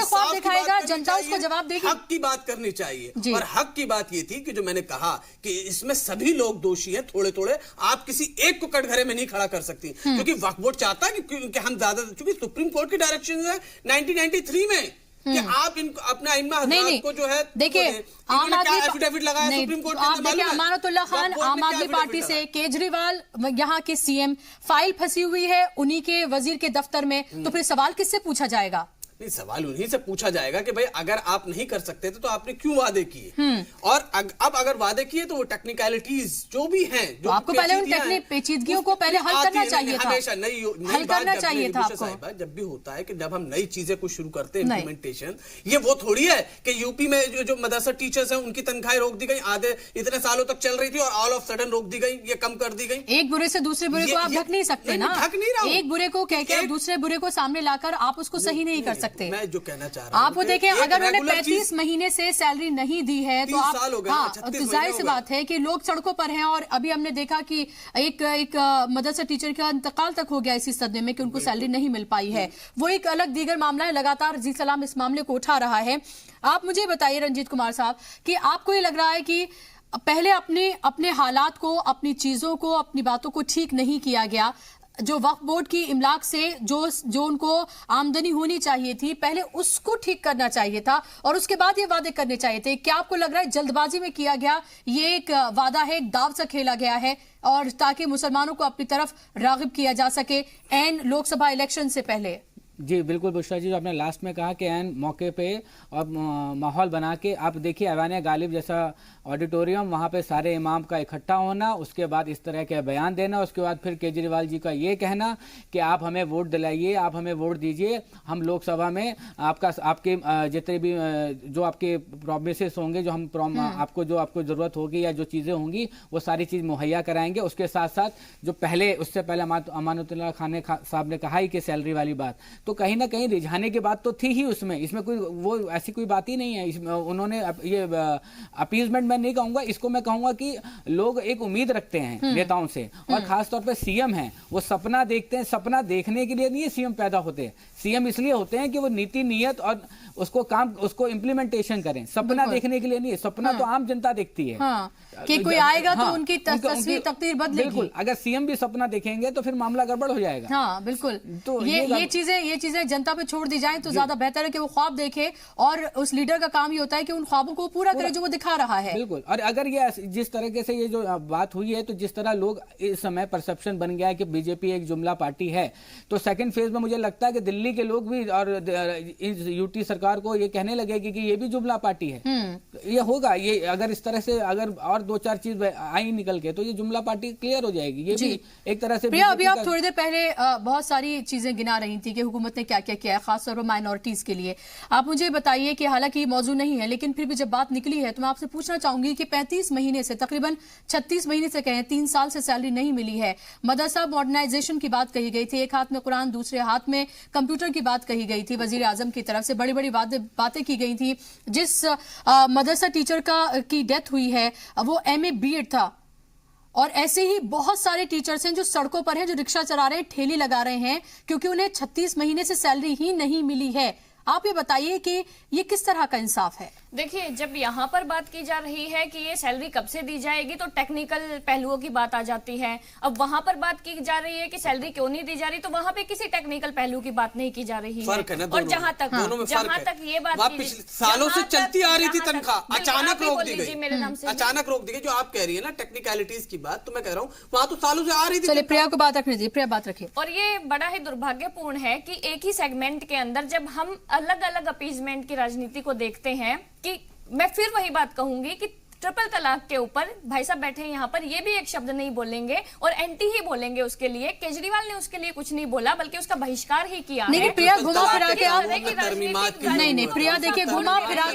ख्वाब दिखाएगा जनता उसको जवाब देगी। हक की बात करनी चाहिए और हक की बात ये थी कि जो मैंने कहा कि इसमें सभी लोग दोषी हैं, थोड़े थोड़े, आप किसी एक को कटघरे में नहीं खड़ा कर सकती, क्योंकि वक्फ बोर्ड चाहता है कि हम ज्यादा, क्योंकि सुप्रीम कोर्ट की डायरेक्शन है 1993 में कि आप इनको अपना इम्मा हजरात को जो है, देखिए आम आदमी एफिडेविट लगाया सुप्रीम कोर्ट आप देखिए अमानतुल्लाह खान आम आदमी पार्टी से, केजरीवाल यहाँ के सीएम, फाइल फंसी हुई है उन्हीं के वजीर के दफ्तर में, तो फिर सवाल किससे पूछा जाएगा? नहीं, सवाल उन्हीं से पूछा जाएगा कि भाई अगर आप नहीं कर सकते थे तो आपने क्यों वादे किए, और अब अगर वादे किए तो वो टेक्निकलिटीज जो भी हैं, जो आपको पहले उन पेचीदगियों को पहले हल करना चाहिए था, हमेशा हल करना चाहिए था आपको। जब भी होता है कि जब हम नई चीजें कुछ शुरू करते हैं, इम्प्लीमेंटेशन, ये वो थोड़ी है कि यूपी में जो मदरसा टीचर्स हैं उनकी तनख्वाहें रोक दी गई, आधे इतने सालों तक चल रही थी और ऑल ऑफ सडन रोक दी गई, ये कम कर दी गई। एक बुरे से दूसरे बुरे को आप ढक नहीं सकते ना, ढक नहीं रहा, एक बुरे को कह के दूसरे बुरे को सामने लाकर आप उसको सही नहीं कर सकते। मैं जो कहना चाह रहा हूं, आप वो देखें, अगर उन्हें 35 महीने से सैलरी नहीं दी है तो आप, जाहिर सी बात है कि लोग सड़कों पर हैं, और अभी हमने देखा कि एक मदरसा टीचर का इंतकाल तक हो गया इसी सदमे में कि उनको सैलरी नहीं मिल पाई है। वो एक अलग दीगर मामला है, लगातार जी सलाम इस मामले को उठा रहा है। आप मुझे बताइए रंजीत कुमार साहब कि आपको ये लग रहा है कि पहले अपने हालात को, अपनी चीजों को, अपनी बातों को ठीक नहीं किया गया, जो वक्फ बोर्ड की इमलाक से जो उनको आमदनी होनी चाहिए थी पहले उसको ठीक करना चाहिए था और उसके बाद ये वादे करने चाहिए थे? क्या आपको लग रहा है जल्दबाजी में किया गया ये एक वादा है, एक दाव सा खेला गया है, और ताकि मुसलमानों को अपनी तरफ रागिब किया जा सके एन लोकसभा इलेक्शन से पहले? जी बिल्कुल बुशरा जी, जो आपने लास्ट में कहा कि एन मौके पे और माहौल बना के, आप देखिए ऐवान गालिब जैसा ऑडिटोरियम, वहाँ पे सारे इमाम का इकट्ठा होना, उसके बाद इस तरह के बयान देना, उसके बाद फिर केजरीवाल जी का ये कहना कि आप हमें वोट दिलाइए, आप हमें वोट दीजिए, हम लोकसभा में आपके जितने भी जो आपके प्रोमिसेस होंगे, जो हम आपको ज़रूरत होगी या जो चीज़ें होंगी वो सारी चीज़ मुहैया कराएंगे। उसके साथ साथ जो उससे पहले अमानतुल्लाह खान साहब ने कहा ही कि सैलरी वाली बात, तो कहीं ना कहीं रिझाने की बात तो थी ही उसमें, इसमें कोई वो ऐसी कोई बात ही नहीं है। इसमें उन्होंने ये अपीजमेंट मैं नहीं कहूंगा, इसको मैं कहूंगा कि लोग एक उम्मीद रखते हैं नेताओं से, और खासतौर पर सीएम हैं, वो सपना देखते हैं। सपना देखने के लिए नहीं सीएम पैदा होते हैं, सीएम इसलिए होते हैं कि वो नीति नियत और उसको इम्प्लीमेंटेशन करें, सपना देखने के लिए नहीं। सपना तो आम जनता देखती है कि कोई आएगा तो उनकी तस्वीर तकदीर बदलेगी। बिल्कुल, अगर सीएम भी सपना देखेंगे तो फिर मामला गड़बड़ हो जाएगा। हाँ बिल्कुल, तो ये चीजें जनता पे छोड़ दी जाएं तो ज्यादा बेहतर है कि वो ख्वाब देखे, और उस लीडर का काम ये होता है कि उन ख्वाबों को पूरा करे जो वो दिखा रहा है। बिल्कुल। और अगर ये जिस तरीके से ये जो बात हुई है, तो जिस तरह लोग इस समय परसेप्शन बन गया है कि बीजेपी एक जुमला पार्टी है, तो सेकंड फेज में मुझे लगता है कि दिल्ली के लोग भी और यूटी सरकार को ये कहने लगेगी कि ये भी जुमला पार्टी है। ये होगा, ये अगर इस तरह से अगर और 2-4 चीज आई निकल के, तो ये जुमला पार्टी क्लियर हो जाएगी। ये भी एक तरह से प्रिया, अभी आप थोड़ी देर पहले बहुत सारी चीजें गिना रही थी कि हुकूमत ने क्या क्या किया है खासतौर पर माइनॉरिटीज के लिए। आप मुझे बताइए कि हालांकि मौजू नहीं है, लेकिन फिर भी जब बात निकली है तो मैं आपसे पूछना चाहूंगी कि 35 महीने से, तकरीबन 36 महीने से कहें, 3 साल से सैलरी नहीं मिली है। मदरसा मॉडर्नाइजेशन की बात कही गई थी, एक हाथ में कुरान दूसरे हाथ में कंप्यूटर की बात कही गई थी, वजीर आजम की तरफ से बड़ी बड़ी बातें की गई थी। जिस मदरसा टीचर की डेथ हुई है वो MA BEd था, और ऐसे ही बहुत सारे टीचर्स हैं जो सड़कों पर हैं, जो रिक्शा चला रहे हैं, ठेली लगा रहे हैं, क्योंकि उन्हें 36 महीने से सैलरी ही नहीं मिली है। आप ये बताइए कि ये किस तरह का इंसाफ है? देखिए, जब यहाँ पर बात की जा रही है कि ये सैलरी कब से दी जाएगी तो टेक्निकल पहलुओं की बात आ जाती है। अब वहां पर बात की जा रही है कि सैलरी क्यों नहीं दी जा रही, तो वहां पे किसी टेक्निकल पहलू की बात नहीं की जा रही है। और जहां तक ये बात सालों से चलती आ रही थी तनख्वाह अचानक रोक दी गई, मेरे नाम से अचानक रोक दी गई। जो आप कह रही है ना टेक्निकलिटीज की बात, तो मैं कह रहा हूँ वहां तो सालों से आ रही थी। चलिए प्रिया को बात रखने दीजिए, प्रिया बात रखिए। और ये बड़ा ही दुर्भाग्यपूर्ण है कि एक ही सेगमेंट के अंदर जब हम अलग अलग अपीजमेंट की राजनीति को देखते हैं, कि मैं फिर वही बात कहूंगी कि ट्रिपल तलाक के ऊपर भाई साहब बैठे हैं यहाँ पर, ये भी एक शब्द नहीं बोलेंगे और एंटी ही बोलेंगे उसके लिए। केजरीवाल ने उसके लिए कुछ नहीं बोला, बल्कि उसका बहिष्कार ही किया। नहीं प्रिया, घुमा फिरा के आप नहीं प्रिया, देखिए घुमा फिरा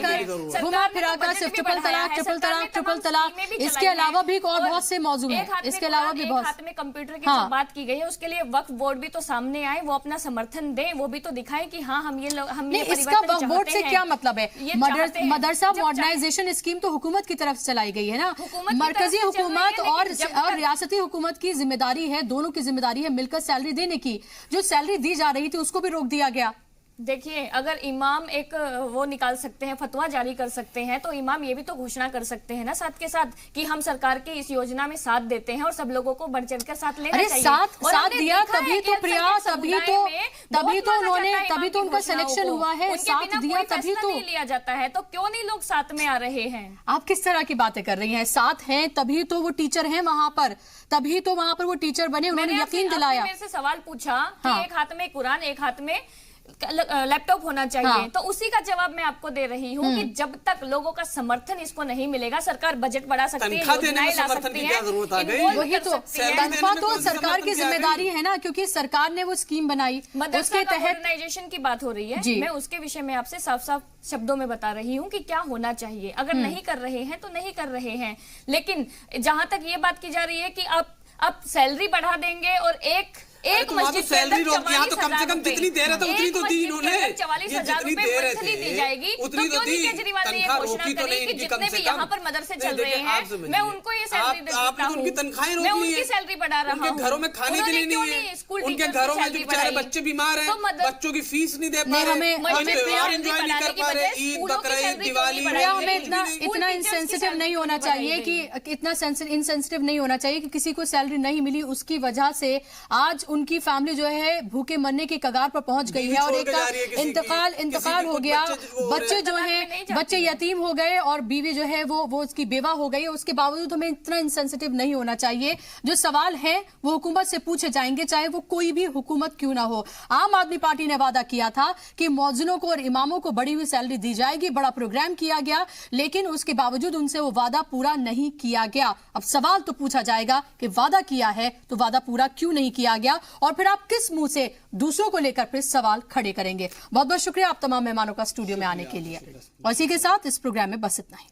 कर सिर्फ ट्रिपल तलाक, इसके अलावा भी और बहुत से मौजूद हैं। इसके अलावा भी बहुत, हाथ में कंप्यूटर की जो बात की गई है उसके लिए वक्फ बोर्ड भी तो सामने आए, वो अपना समर्थन दे, वो भी तो दिखाए कि हाँ हम इसका वक्फ बोर्ड से क्या मतलब है? मदरसा मॉडर्नाइजेशन स्कीम तो हुकूमत की तरफ चलाई गई है ना, मरकजी हुकूमत और रियासती हुकूमत की जिम्मेदारी है, दोनों की जिम्मेदारी है मिलकर सैलरी देने की। जो सैलरी दी जा रही थी उसको भी रोक दिया गया। देखिए, अगर इमाम एक वो निकाल सकते हैं, फतवा जारी कर सकते हैं, तो इमाम ये भी तो घोषणा कर सकते हैं ना साथ के साथ कि हम सरकार की इस योजना में साथ देते हैं और सब लोगों को बढ़ चढ़कर साथ लेना चाहिए। साथ दिया तभी तो प्रिया, तभी तो उनका सिलेक्शन हुआ है, साथ दिया तभी तो लिया जाता है। तो क्यों नहीं लोग साथ में आ रहे हैं? आप किस तरह की बातें कर रही हैं? साथ हैं तभी तो वो टीचर हैं वहां पर, तभी तो वहां पर वो टीचर बने, उन्होंने यकीन दिलाया। मेरे से सवाल पूछा कि एक हाथ में कुरान एक हाथ में लैपटॉप होना चाहिए, तो उसी का जवाब मैं आपको दे रही हूँ कि जब तक लोगों का समर्थन इसको नहीं मिलेगा, सरकार बजट बढ़ा सकती है, योजनाएं ला सकती है। वही तो तनख्वाह तो सरकार की जिम्मेदारी है ना, क्योंकि सरकार ने वो स्कीम बनाई, उसके तहत मॉडर्नाइजेशन की बात हो रही है। मैं उसके विषय में आपसे साफ साफ शब्दों में बता रही हूँ कि क्या होना चाहिए। अगर नहीं कर रहे हैं तो नहीं कर रहे हैं, लेकिन जहां तक ये बात की जा रही है कि आप सैलरी बढ़ा देंगे और एक मस्जिद सैलरी रोक दिया, तो कम से कम जितनी दे रहे थे उतनी तो दी इन्होंने। 44,000 रुपए मंथली दी जाएगी, उतनी तो दी। केजरीवाल ने ये घोषणा करी कि जितने भी यहाँ पर मदरसे चल रहे हैं मैं उनको ये सैलरी देता हूँ, उनकी तनख्वाहें मैं उनकी सैलरी बढ़ा रहा हूँ। घरों में खाने के लिए नहीं है, उनके घरों में जो बेचारे बच्चे बीमार हैं, बच्चों की फीस नहीं दे पा रहे, त्योहार एंजॉय नहीं कर पा रहे, ईद बकरीद दिवाली। हमें इतना इनसेंसिटिव नहीं होना चाहिए कि इतना इनसेंसिटिव नहीं होना चाहिए कि किसी को सैलरी नहीं मिली उसकी वजह से आज उनकी फैमिली जो है भूखे मरने के कगार पर पहुंच गई है और एक इंतकाल हो गया, बच्चे जो हैं बच्चे यतीम हो गए और बीवी जो है वो उसकी बेवा हो गई है। उसके बावजूद हमें इतना इनसेंसिटिव नहीं होना चाहिए। जो सवाल है वो हुकूमत से पूछे जाएंगे, चाहे वो कोई भी हुकूमत क्यों ना हो। आम आदमी पार्टी ने वादा किया था कि मौजूनों को और इमामों को बढ़ी हुई सैलरी दी जाएगी, बड़ा प्रोग्राम किया गया, लेकिन उसके बावजूद उनसे वो वादा पूरा नहीं किया गया। अब सवाल तो पूछा जाएगा कि वादा किया है तो वादा पूरा क्यों नहीं किया गया, और फिर आप किस मुंह से दूसरों को लेकर फिर सवाल खड़े करेंगे। बहुत बहुत शुक्रिया आप तमाम मेहमानों का स्टूडियो में आने के लिए, और इसी के साथ इस प्रोग्राम में बस इतना ही।